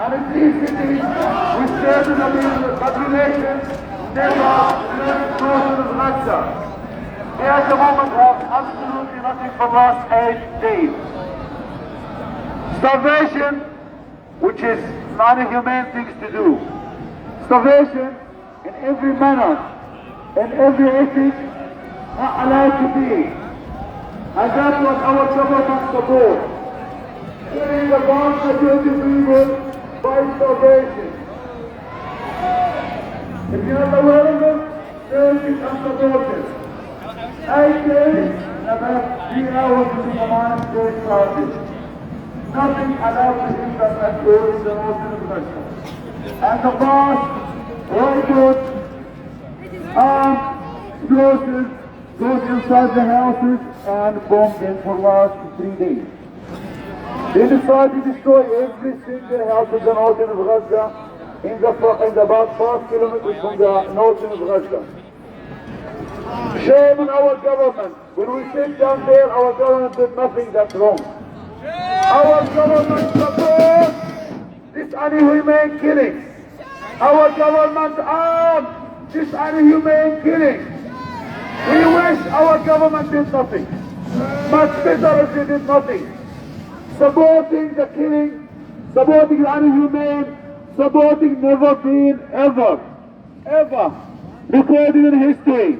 S7: and in these cities, we started a population never left north of Gaza. They at the moment have absolutely nothing for the last 8 days. Starvation, which is not a humane thing to do. Starvation in every manner, in every ethic, not allowed to be. And that's what our government supports. Killing the vast majority of people by starvation. If you're not aware of it, there is unsupported. 8 days and about 3 hours to be honest, they started. Nothing allowed to hit them at all in the northern of Russia. And the vast, rifles, armed explosives goes inside the houses and bombed them for the last 3 days. They decided to destroy every single house in the northern of Gaza in about 5 kilometers from the northern of Gaza. Shame on our government. When we sit down there, our government did nothing that's wrong. Our government supports this inhumane killing. Our government arms this inhumane killing. We wish our government did nothing. Much better if they did nothing. Supporting the killing, supporting the inhumane, supporting never been ever recorded in history.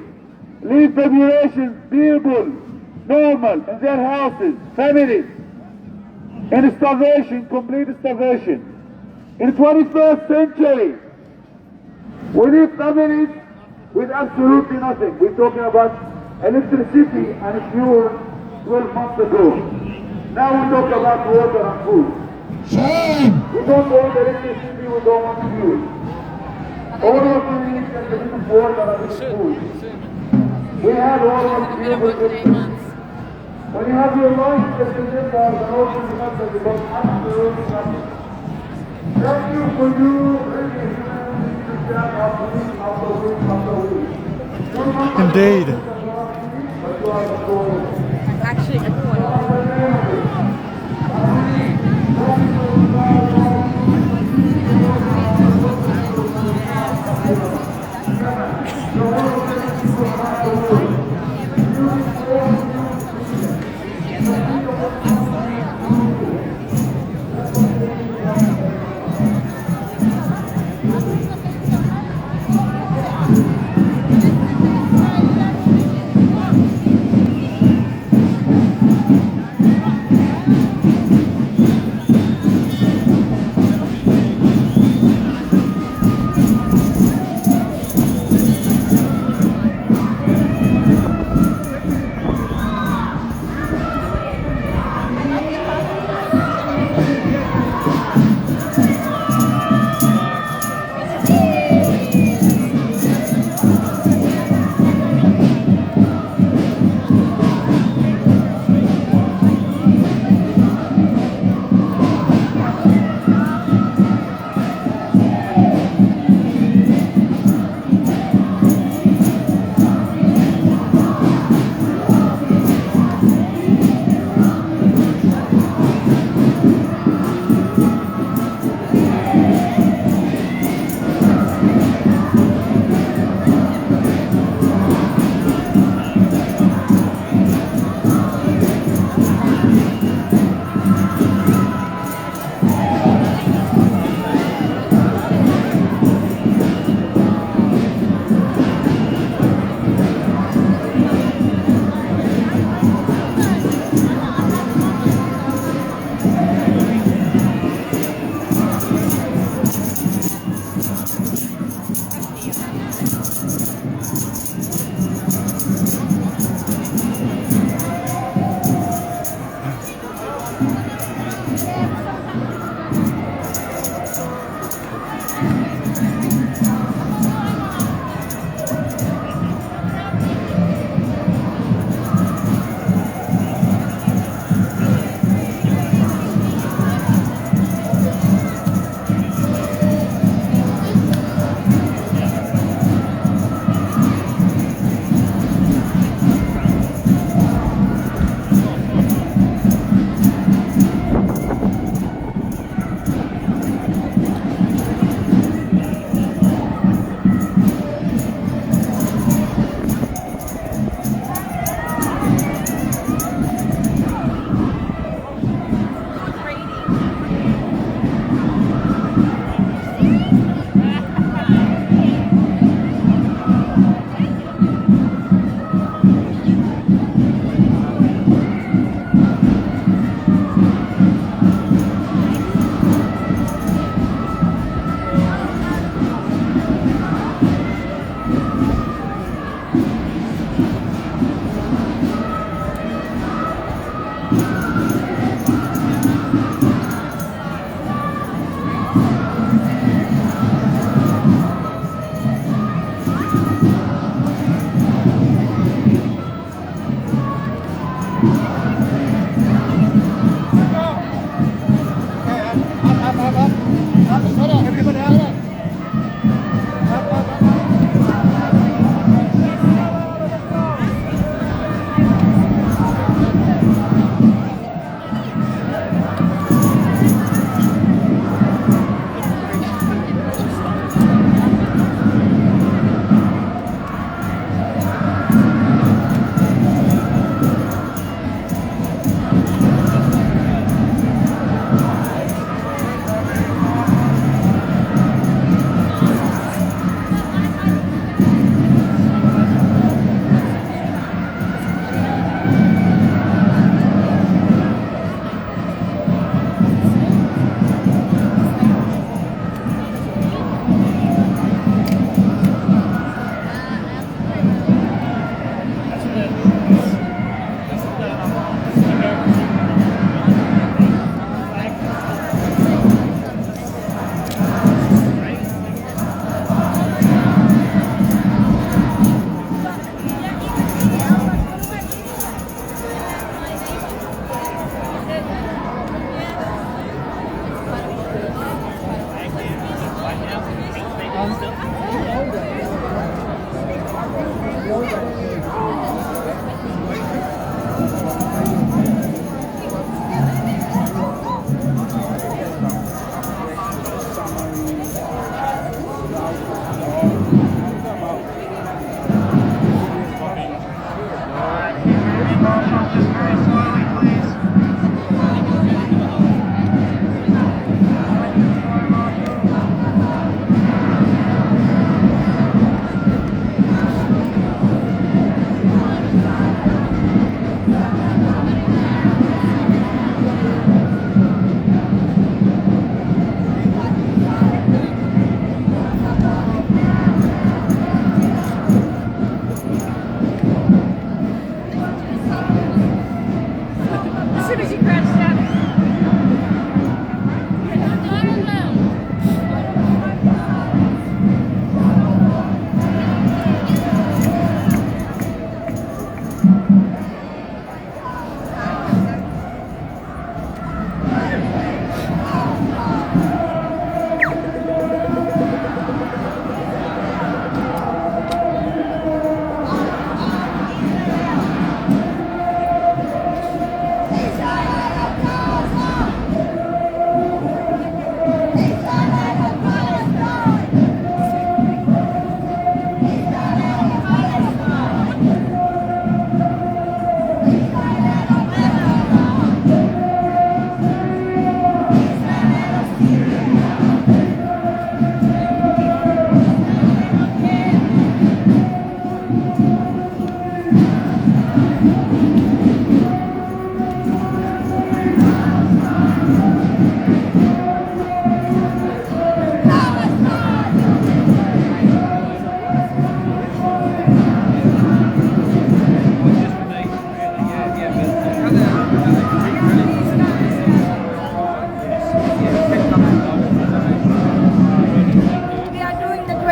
S7: Leave populations, people, normal, in their houses, families, in starvation, complete starvation. In the 21st century, we leave families with absolutely nothing. We're talking about electricity and fuel 12 months ago. Now we talk about water and food. We don't want electricity, we don't want fuel. All of we need is a bit of water and a bit of food. We have all of fuel with it. When you have your life just remember the ocean becomes about absolutely nothing. Thank you for you really to stand up week after week after week.
S4: Indeed.
S7: But you are the goal.
S2: Actually, everyone.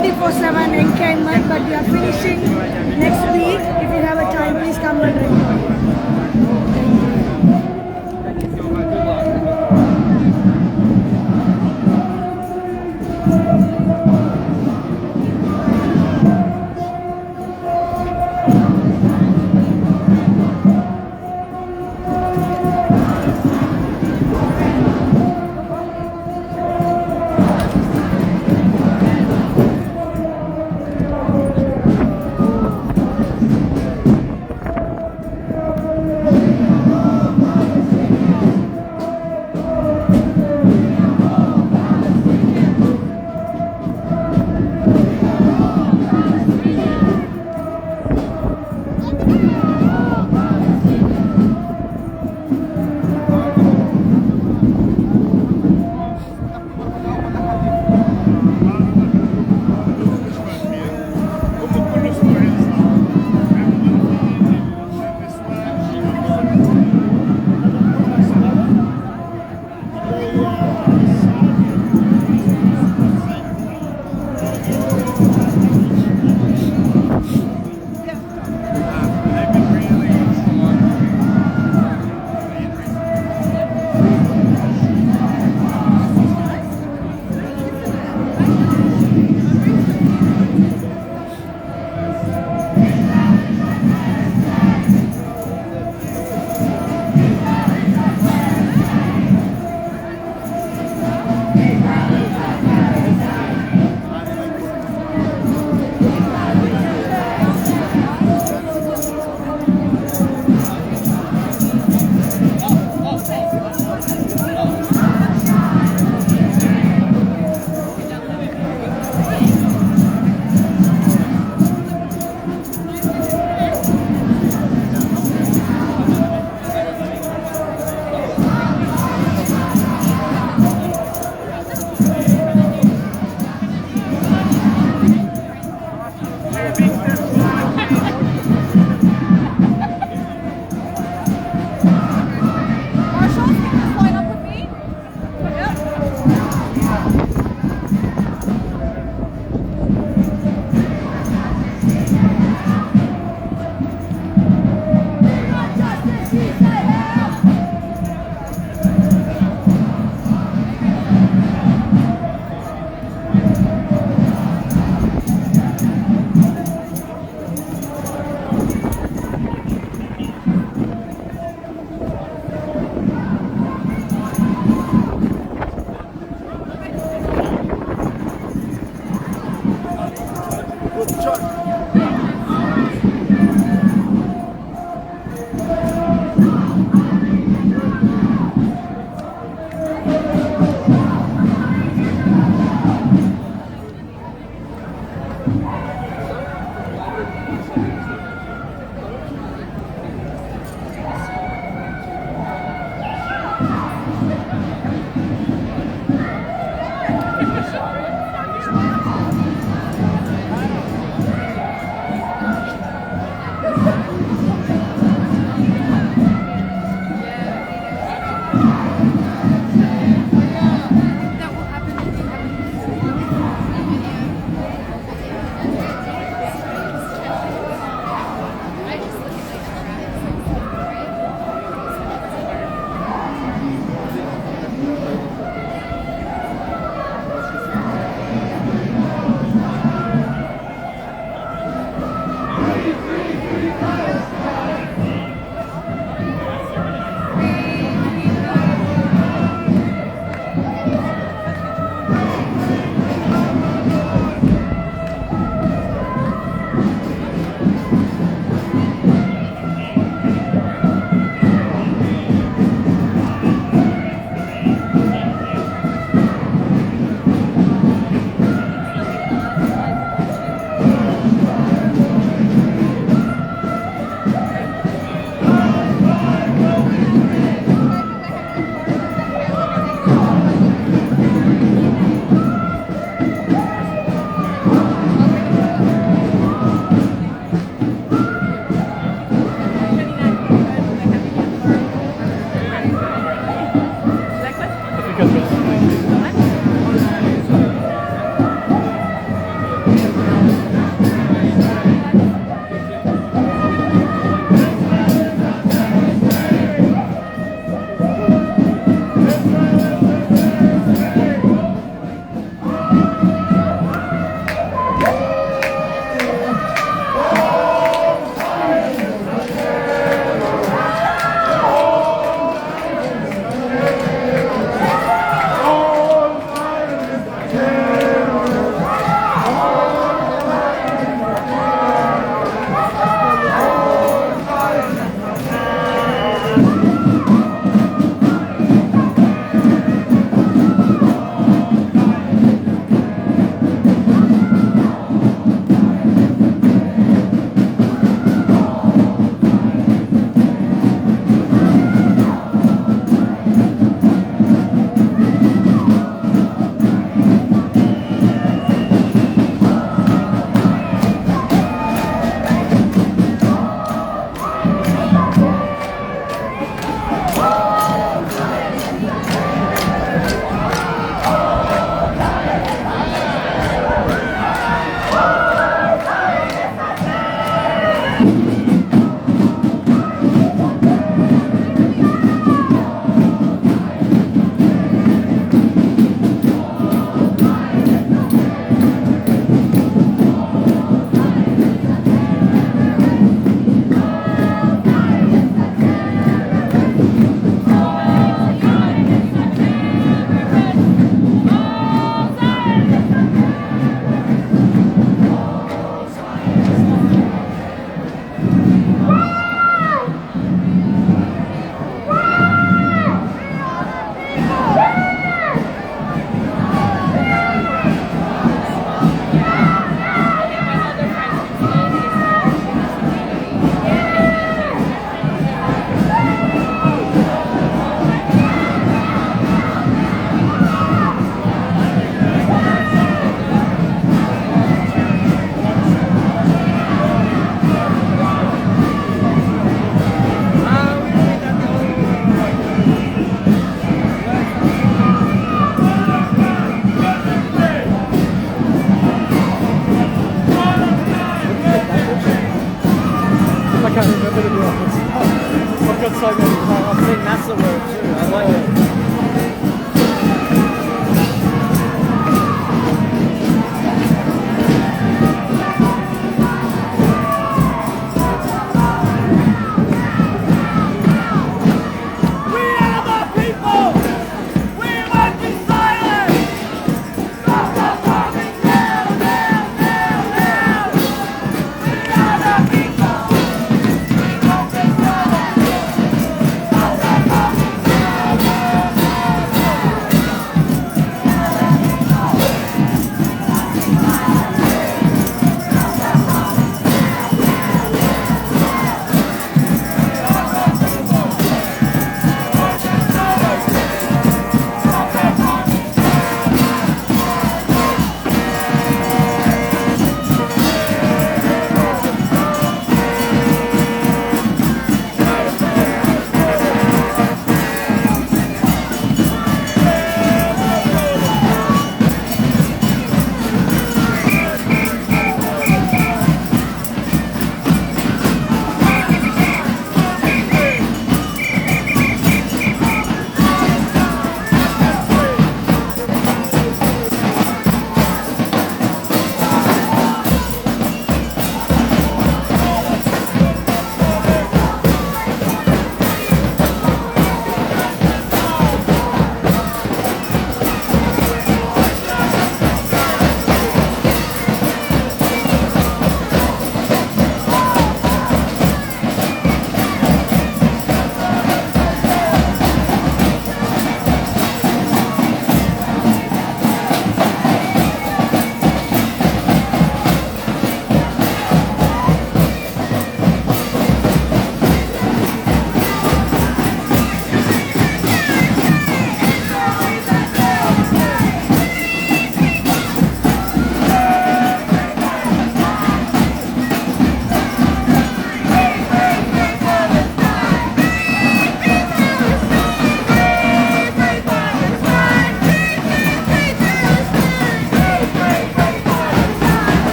S8: 24/7 encampment, but we are finishing next week. If you have a time, please come and join.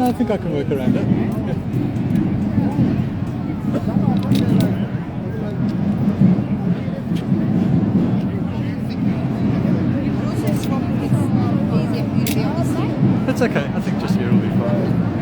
S4: I think I can work around it. It's okay. I think just here will be fine.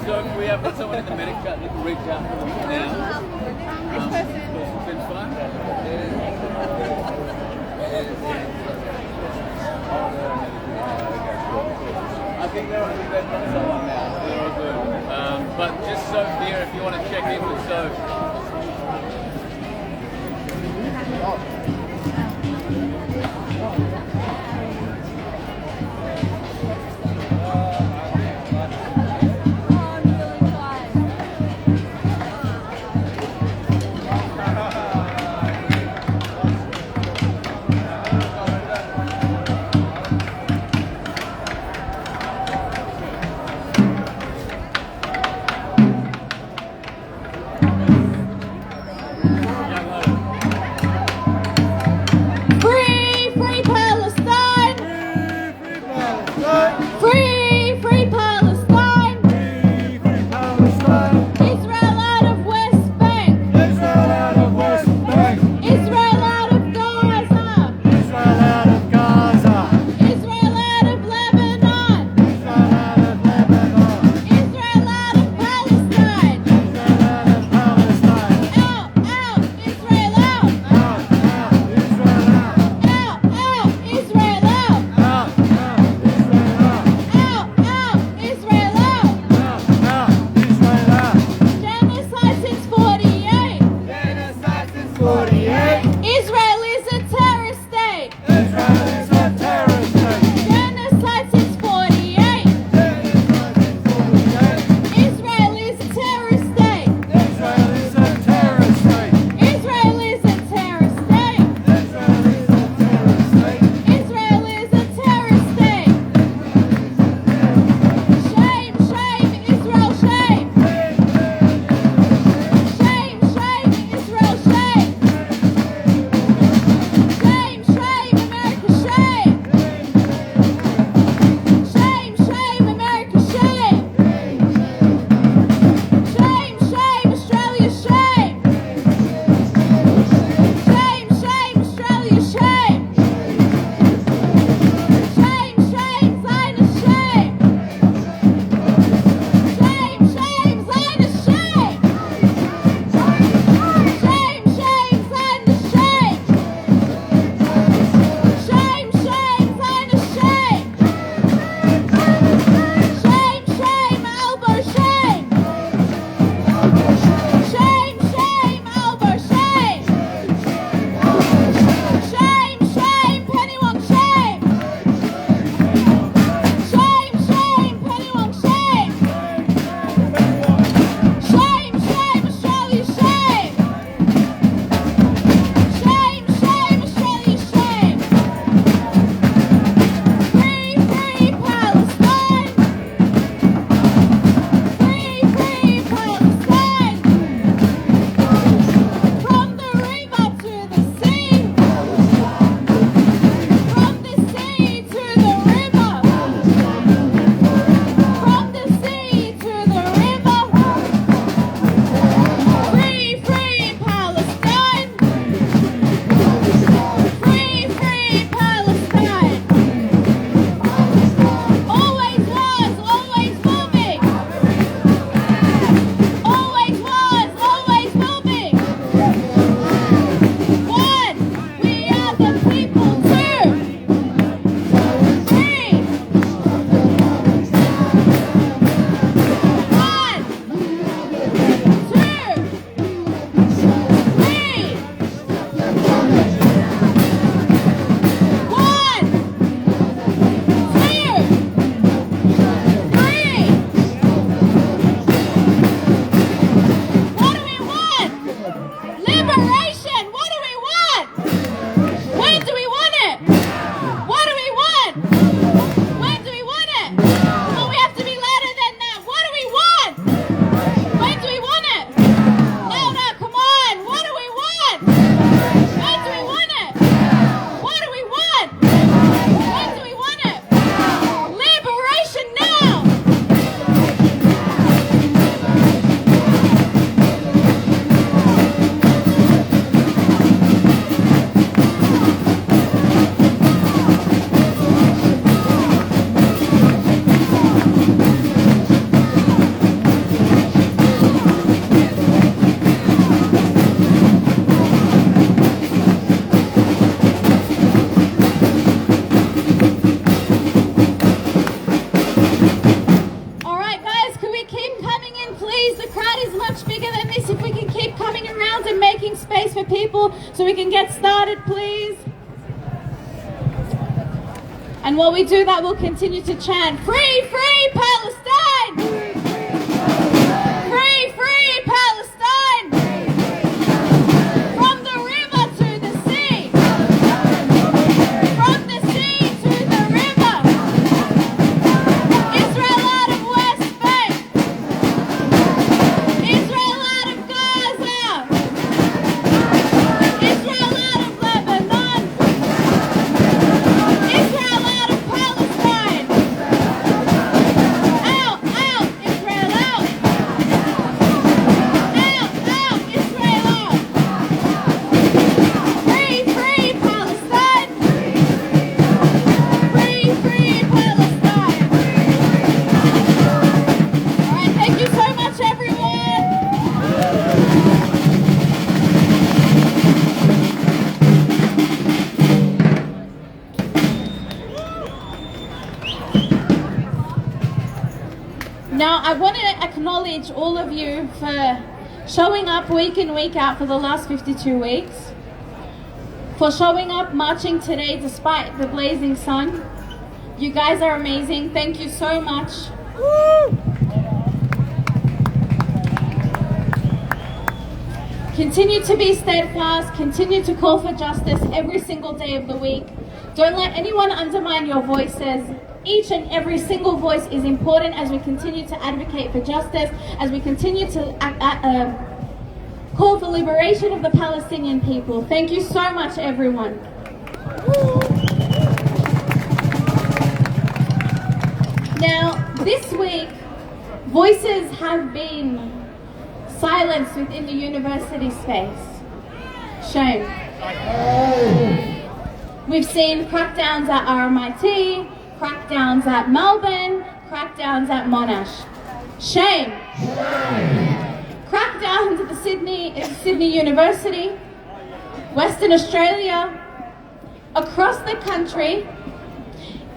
S9: So if we have got someone in the medic chat that can reach out to them now. It's fine. I think they're on someone now. They're all good. But just Soph here if you want to check in with Soph.
S1: around and making space for people so we can get started, please? And while we do that, we'll continue to chant, "Free, free Palestine! Free, free Palestine! From the river to the sea! From the sea to the river! Israel out of West Bank! Israel out of Gaza! Israel out of Lebanon! Israel out of Palestine! Out, out, Israel out! Out, out, Israel out! Free, free Palestine! Free, free Palestine! Alright, thank you so much, everyone! Now, I want to acknowledge all of you for showing up week in, week out for the last 52 weeks, for showing up, marching today despite the blazing sun. You guys are amazing. Thank you so much. Continue to be steadfast. Continue to call for justice every single day of the week. Don't let anyone undermine your voices. Each and every single voice is important as we continue to advocate for justice, as we continue to call for liberation of the Palestinian people. Thank you so much, everyone. Now, this week, voices have been silenced within the university space. Shame. We've seen crackdowns at RMIT, crackdowns at Melbourne, crackdowns at Monash. Shame. Crackdowns at the Sydney University, Western Australia, across the country,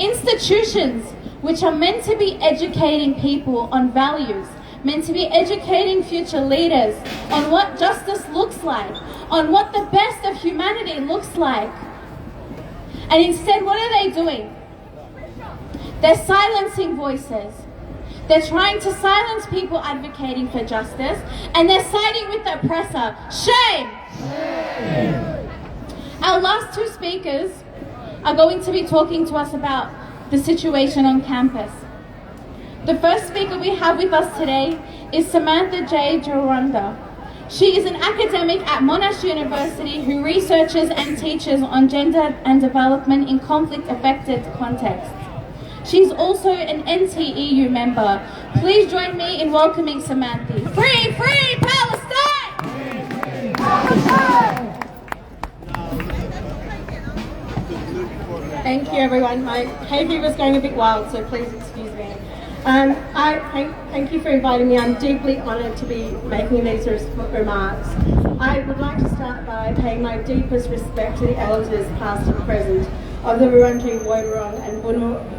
S1: institutions which are meant to be educating people on values, meant to be educating future leaders on what justice looks like, on what the best of humanity looks like. And instead, what are they doing? They're silencing voices. They're trying to silence people advocating for justice, and they're siding with the oppressor. Shame! Our last two speakers are going to be talking to us about the situation on campus. The first speaker we have with us today is Samantha J. Jorunda. She is an academic at Monash University who researches and teaches on gender and development in conflict-affected contexts. She's also an NTEU member. Please join me in welcoming Samantha. Free, free Palestine!
S10: Thank you, everyone. My hay fever's going a bit wild, so please excuse me. I thank you for inviting me. I'm deeply honoured to be making these remarks. I would like to start by paying my deepest respect to the elders, past and present, of the Wurundjeri, Woiwurrung and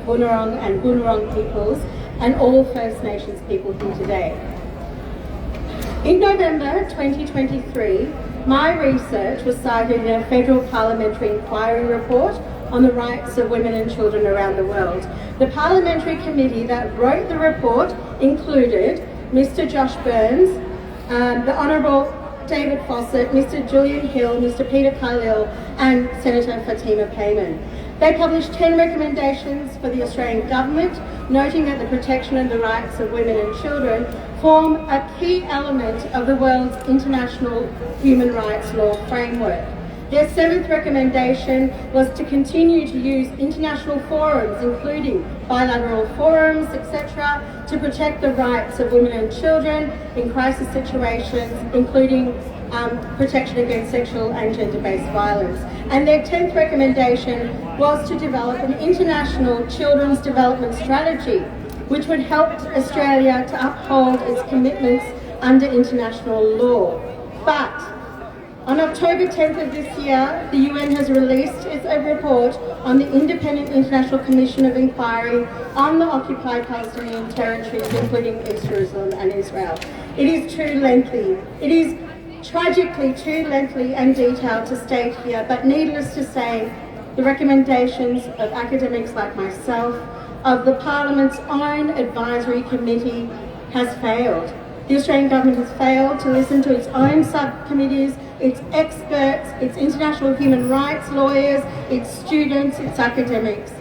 S10: Boonwurrung peoples, and all First Nations people here today. In November 2023, my research was cited in a federal parliamentary inquiry report on the rights of women and children around the world. The parliamentary committee that wrote the report included Mr. Josh Burns, the Honourable David Fawcett, Mr. Julian Hill, Mr. Peter Khalil, and Senator Fatima Payman. They published 10 recommendations for the Australian government, noting that the protection of the rights of women and children form a key element of the world's international human rights law framework. Their 7th recommendation was to continue to use international forums, including bilateral forums, etc., to protect the rights of women and children in crisis situations, including protection against sexual and gender-based violence. And their 10th recommendation was to develop an international children's development strategy, which would help Australia to uphold its commitments under international law. But on October 10th of this year, the UN has released its report on the Independent International Commission of Inquiry on the occupied Palestinian territories, including East Jerusalem and Israel. It is too lengthy. It is tragically too lengthy and detailed to state here, but needless to say, the recommendations of academics like myself, of the Parliament's own advisory committee, has failed. The Australian government has failed to listen to its own subcommittees, its experts, its international human rights lawyers, its students, its academics.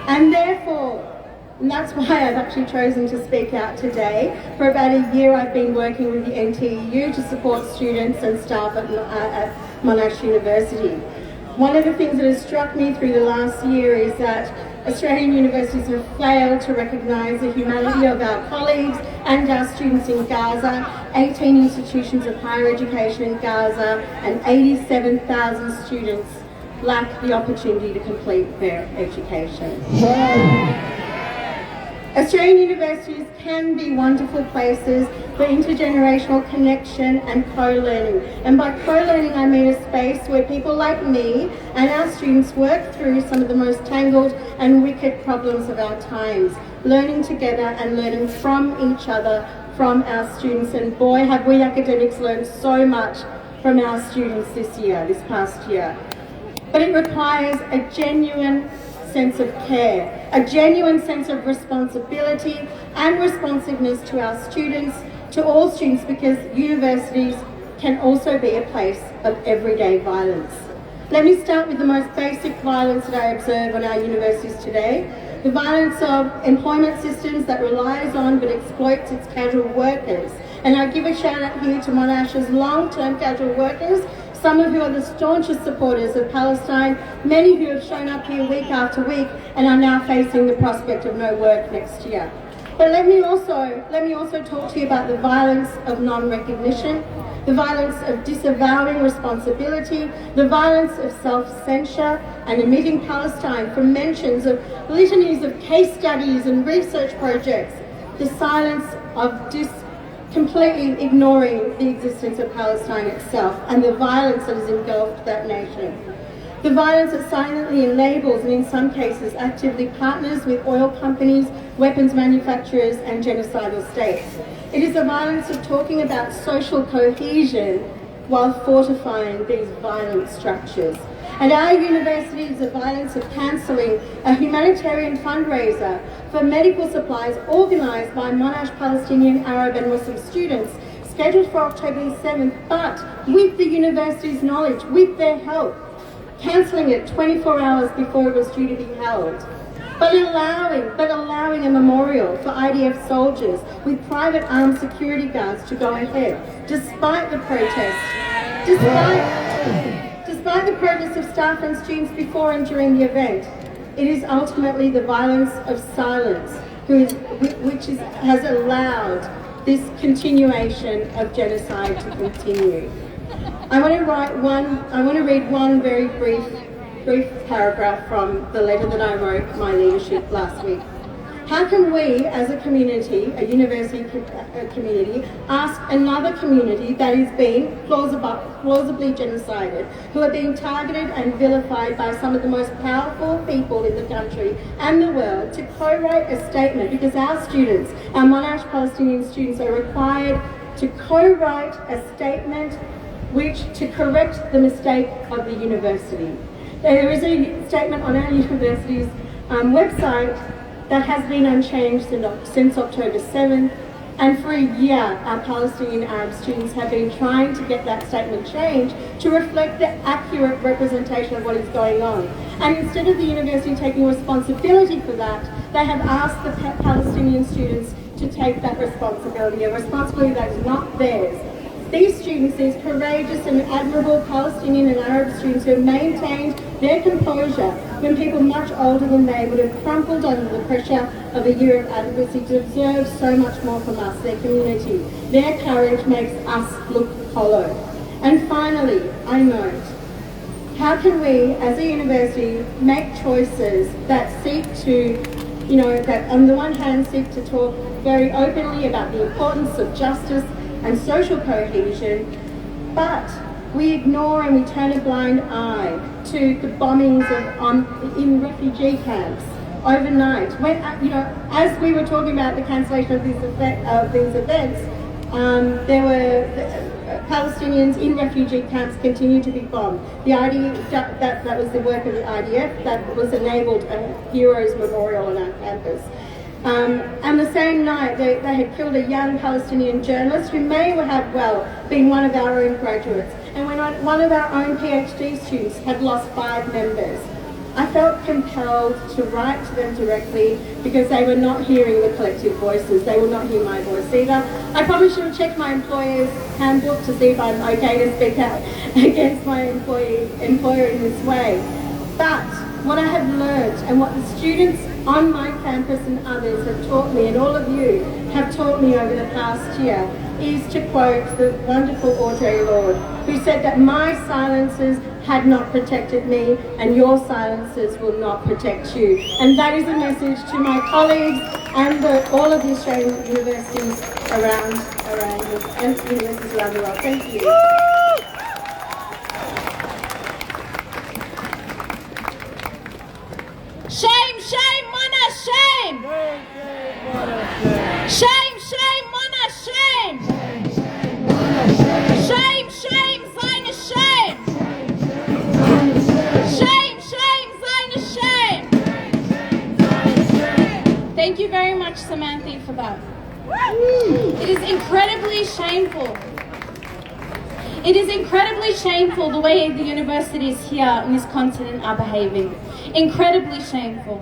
S10: And therefore, and that's why I've actually chosen to speak out today. For about a year I've been working with the NTEU to support students and staff at Monash University. One of the things that has struck me through the last year is that Australian universities have failed to recognise the humanity of our colleagues and our students in Gaza. 18 institutions of higher education in Gaza and 87,000 students lack the opportunity to complete their education. Australian universities can be wonderful places for intergenerational connection and co-learning. And by co-learning, I mean a space where people like me and our students work through some of the most tangled and wicked problems of our times, learning together and learning from each other, from our students. And boy, have we academics learned so much from our students this past year. But it requires a genuine sense of care, a genuine sense of responsibility and responsiveness to our students, to all students, because universities can also be a place of everyday violence. Let me start with the most basic violence that I observe on our universities today. The violence of employment systems that relies on but exploits its casual workers. And I give a shout out here to Monash's long-term casual workers, some of who are the staunchest supporters of Palestine, many who have shown up here week after week and are now facing the prospect of no work next year. But let me also talk to you about the violence of non-recognition, the violence of disavowing responsibility, the violence of self-censure and omitting Palestine from mentions of litanies of case studies and research projects, the silence of completely ignoring the existence of Palestine itself and the violence that has engulfed that nation. The violence that silently enables and in some cases actively partners with oil companies, weapons manufacturers and genocidal states. It is the violence of talking about social cohesion while fortifying these violent structures. At our university is the violence of cancelling a humanitarian fundraiser for medical supplies organised by Monash Palestinian, Arab and Muslim students, scheduled for October the 7th, but with the university's knowledge, with their help, cancelling it 24 hours before it was due to be held. But allowing a memorial for IDF soldiers with private armed security guards to go ahead, despite the protest, despite the protest of staff and students before and during the event. It is ultimately the violence of silence which has allowed this continuation of genocide to continue. I want to read one very brief paragraph from the letter that I wrote my leadership last week. How can we, as a community, a university community, ask another community that is being plausibly genocided, who are being targeted and vilified by some of the most powerful people in the country and the world, to co-write a statement, because our students, our Monash Palestinian students, are required to co-write a statement to correct the mistake of the university. There is a statement on our university's website that has been unchanged since October 7th, and for a year our Palestinian Arab students have been trying to get that statement changed to reflect the accurate representation of what is going on. And instead of the university taking responsibility for that, they have asked the Palestinian students to take that responsibility, a responsibility that is not theirs. These students, these courageous and admirable Palestinian and Arab students who have maintained their composure when people much older than they would have crumpled under the pressure of a year of advocacy, deserve so much more from us, their community. Their courage makes us look hollow. And finally, I note, how can we as a university make choices that seek to, that on the one hand seek to talk very openly about the importance of justice and social cohesion, but we ignore and we turn a blind eye to the bombings in refugee camps overnight. When, as we were talking about the cancellation of these events, there were Palestinians in refugee camps continue to be bombed. The IDF, that was the work of the IDF, that was enabled a Heroes Memorial on our campus. And the same night, they had killed a young Palestinian journalist who may have been one of our own graduates. And when one of our own PhD students had lost 5 members. I felt compelled to write to them directly because they were not hearing the collective voices. They will not hear my voice either. I probably should have checked my employer's handbook to see if I'm okay to speak out against my employer in this way. But what I have learned and what the students on my campus and others have taught me, and all of you have taught me over the past year, is to quote the wonderful Audre Lorde, who said that my silences had not protected me and your silences will not protect you. And that is a message to my colleagues and all of the Australian universities around the world. Thank you.
S5: Shame, shame, mana, shame! Shame, shame, mana, shame! Shame, shame, Zionist shame! Shame, shame, Zionist shame! Thank you very much, Samantha, for that. It is incredibly shameful. It is incredibly shameful the way the universities here on this continent are behaving. Incredibly shameful.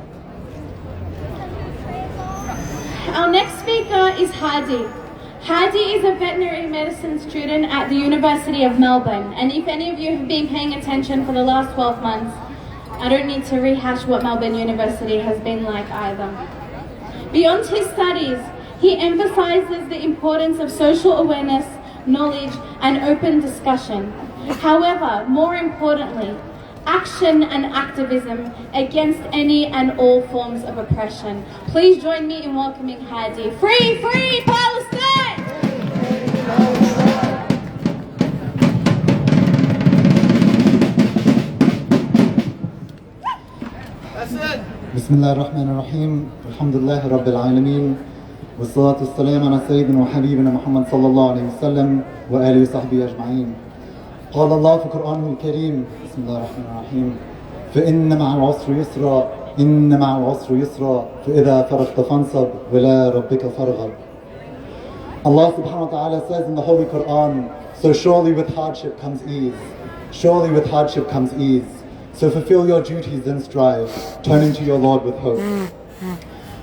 S5: Our next speaker is Hadi. Hadi is a veterinary medicine student at the University of Melbourne, and if any of you have been paying attention for the last 12 months, I don't need to rehash what Melbourne University has been like either. Beyond his studies, he emphasizes the importance of social awareness, knowledge, and open discussion. However, more importantly, action and activism against any and all forms of oppression. Please join me in welcoming Hadi. Free, free Palestine!
S11: بسم الله الرحمن الرحيم الحمد لله رب العالمين والصلاة والسلام على سيدنا وحبيبنا محمد صلى الله عليه وسلم وآله وصحبه أجمعين. قال الله في قرآنه الكريم بسم الله الرحمن الرحيم فإن مع العسر يسرا إن مع العسر يسرا فإذا فرغت فانصب وإلى ربك فارغب. Allah subhanahu wa ta'ala says in the Holy Quran, so surely with hardship comes ease. Surely with hardship comes ease. So fulfill your duties and strive, turning to your Lord with hope.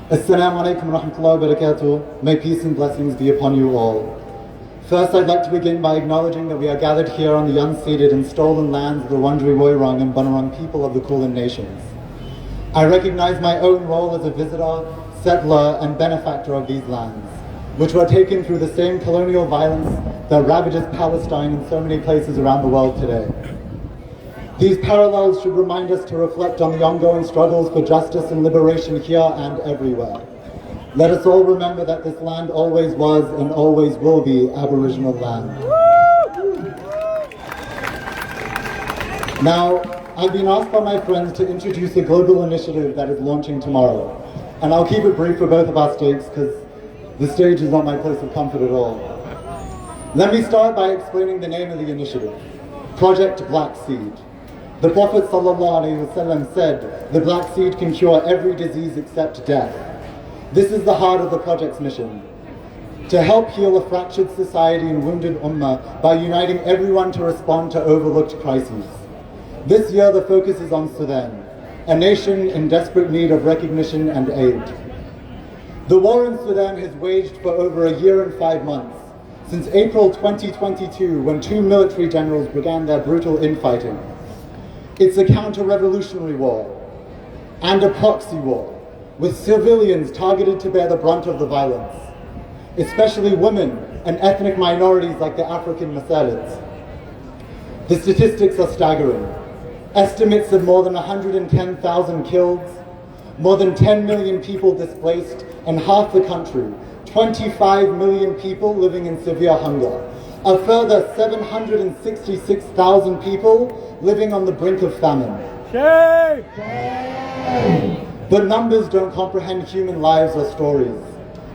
S11: Assalamu alaikum wa rahmatullahi wa barakatuh. May peace and blessings be upon you all. First, I'd like to begin by acknowledging that we are gathered here on the unceded and stolen lands of the Wurundjeri Woiwurrung and Bunurong people of the Kulin Nations. I recognize my own role as a visitor, settler, and benefactor of these lands, which were taken through the same colonial violence that ravages Palestine and so many places around the world today. These parallels should remind us to reflect on the ongoing struggles for justice and liberation here and everywhere. Let us all remember that this land always was and always will be Aboriginal land. Now, I've been asked by my friends to introduce a global initiative that is launching tomorrow. And I'll keep it brief for both of our states because the stage is not my place of comfort at all. Let me start by explaining the name of the initiative, Project Black Seed. The Prophet ﷺ said, the black seed can cure every disease except death. This is the heart of the project's mission, to help heal a fractured society and wounded ummah by uniting everyone to respond to overlooked crises. This year the focus is on Sudan, a nation in desperate need of recognition and aid. The war in Sudan has waged for over a year and 5 months, since April 2022 when 2 military generals began their brutal infighting. It's a counter-revolutionary war and a proxy war, with civilians targeted to bear the brunt of the violence, especially women and ethnic minorities like the African Masalids. The statistics are staggering. Estimates of more than 110,000 killed, more than 10 million people displaced, and half the country, 25 million people living in severe hunger. A further 766,000 people living on the brink of famine.
S4: Shame!
S11: But numbers don't comprehend human lives or stories.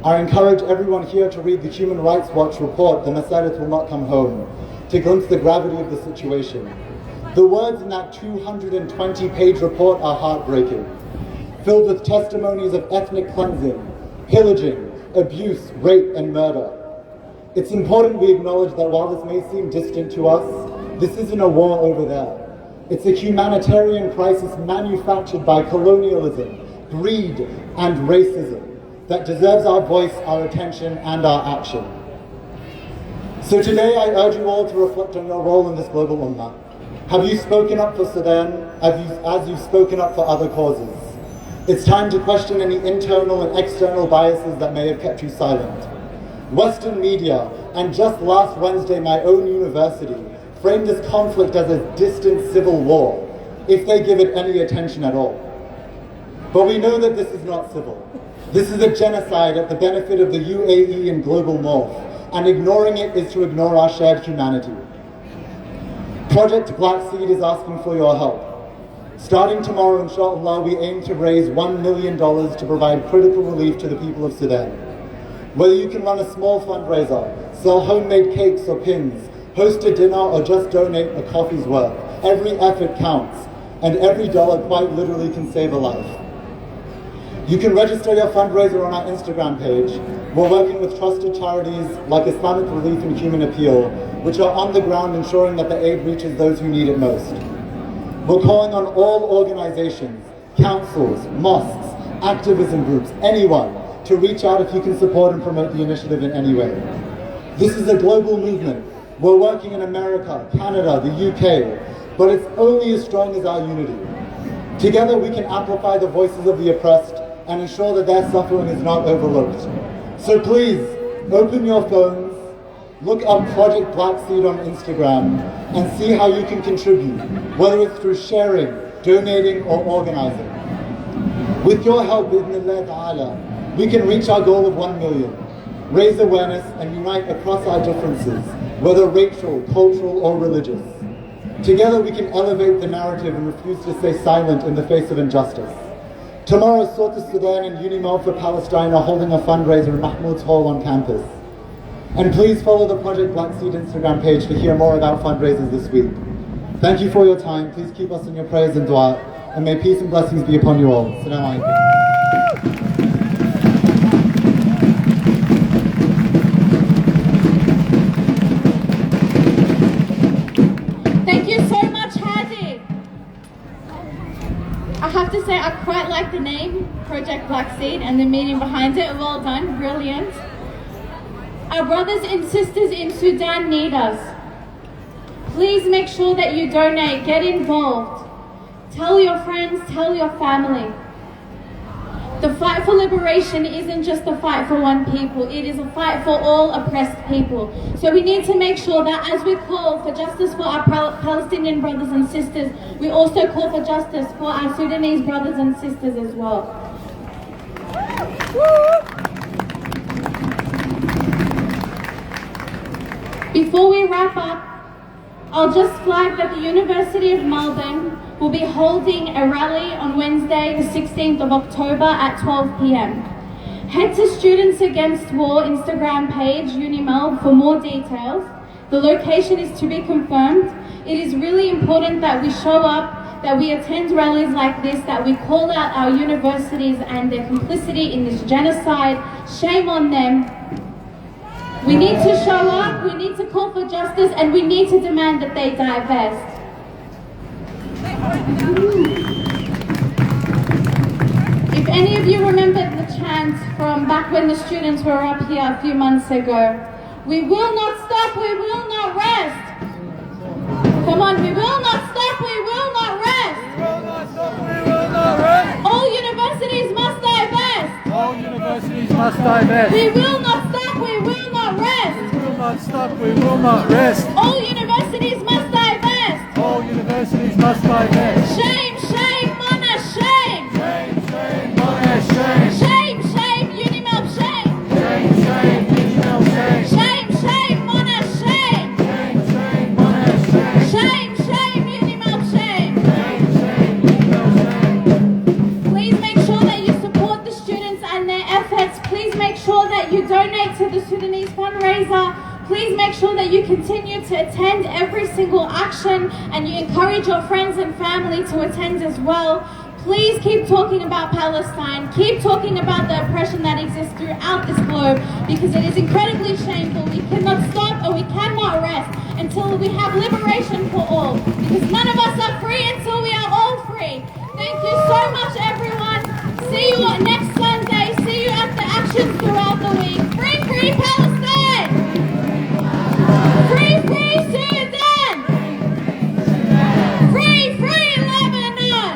S11: I encourage everyone here to read the Human Rights Watch report, The Mesedet Will Not Come Home, to glimpse the gravity of the situation. The words in that 220-page report are heartbreaking, filled with testimonies of ethnic cleansing, pillaging, abuse, rape, and murder. It's important we acknowledge that while this may seem distant to us, this isn't a war over there. It's a humanitarian crisis manufactured by colonialism, greed, and racism that deserves our voice, our attention, and our action. So today I urge you all to reflect on your role in this global ummah. Have you spoken up for Sudan as you've spoken up for other causes? It's time to question any internal and external biases that may have kept you silent. Western media, and just last Wednesday my own university, framed this conflict as a distant civil war, if they give it any attention at all. But we know that this is not civil. This is a genocide at the benefit of the UAE and global north, and ignoring it is to ignore our shared humanity. Project Black Seed is asking for your help. Starting tomorrow, inshallah, we aim to raise $1 million to provide critical relief to the people of Sudan. Whether you can run a small fundraiser, sell homemade cakes or pins, host a dinner, or just donate a coffee's worth, every effort counts, and every dollar quite literally can save a life. You can register your fundraiser on our Instagram page. We're working with trusted charities like Islamic Relief and Human Appeal, which are on the ground ensuring that the aid reaches those who need it most. We're calling on all organizations, councils, mosques, activism groups, anyone, to reach out if you can support and promote the initiative in any way. This is a global movement. We're working in America, Canada, the UK, but it's only as strong as our unity. Together we can amplify the voices of the oppressed and ensure that their suffering is not overlooked. So please, open your phones, look up Project Black Seed on Instagram, and see how you can contribute, whether it's through sharing, donating, or organizing. With your help, Bismillah Ta'ala, we can reach our goal of 1 million, raise awareness, and unite across our differences, whether racial, cultural, or religious. Together we can elevate the narrative and refuse to stay silent in the face of injustice. Tomorrow, Sorta Sudan and Unimel for Palestine are holding a fundraiser in Mahmoud's Hall on campus. And please follow the Project Black Seed Instagram page to hear more about fundraisers this week. Thank you for your time. Please keep us in your prayers and dua, and may peace and blessings be upon you all. Assalamu alaikum.
S1: I have to say I quite like the name, Project Black Seed, and the meaning behind it. Well done, brilliant. Our brothers and sisters in Sudan need us. Please make sure that you donate, get involved. Tell your friends, tell your family. The fight for liberation isn't just a fight for one people, it is a fight for all oppressed people. So we need to make sure that as we call for justice for our Palestinian brothers and sisters, we also call for justice for our Sudanese brothers and sisters as well. Before we wrap up, I'll just flag that the University of Melbourne will be holding a rally on Wednesday, the 16th of October at 12 p.m. Head to Students Against War Instagram page, Unimel, for more details. The location is to be confirmed. It is really important that we show up, that we attend rallies like this, that we call out our universities and their complicity in this genocide. Shame on them. We need to show up, we need to call for justice, and we need to demand that they divest. If any of you remember the chant from back when the students were up here a few months ago, we will not stop, we will not rest. Come on, we will not stop, we will not rest.
S4: We will not stop, we will not rest.
S1: All universities must divest.
S4: All universities must divest.
S1: We will not stop, we will not rest.
S4: We will not stop, we will not rest.
S1: All universities must divest.
S4: All universities must divest.
S1: Shame, shame, Mana, shame.
S4: Shame, shame, Mana, shame.
S1: Shame, shame, Unimel, shame.
S4: Shame, shame, Unimel, shame.
S1: Shame, shame, Mana, shame.
S4: Shame, shame, Mana, shame.
S1: Shame, shame, Unimel, shame.
S4: Shame, shame, Unimel, shame.
S1: Please make sure that you support the students and their efforts. Please make sure that continue to attend every single action and you encourage your friends and family to attend as well, please keep talking about Palestine, keep talking about the oppression that exists throughout this globe, because it is incredibly shameful. We cannot stop and we cannot rest until we have liberation for all, because none of us are free until we are all free. Thank you so much, everyone. See you next Sunday. See you at the actions throughout the week. Free, free Palestine! Free, free Sudan! Free, free Lebanon!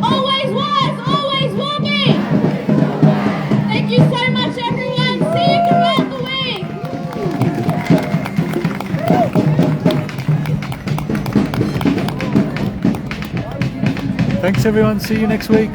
S1: Always was, always will be. Thank you so much, everyone. See you throughout the week.
S4: Thanks everyone, see you next week.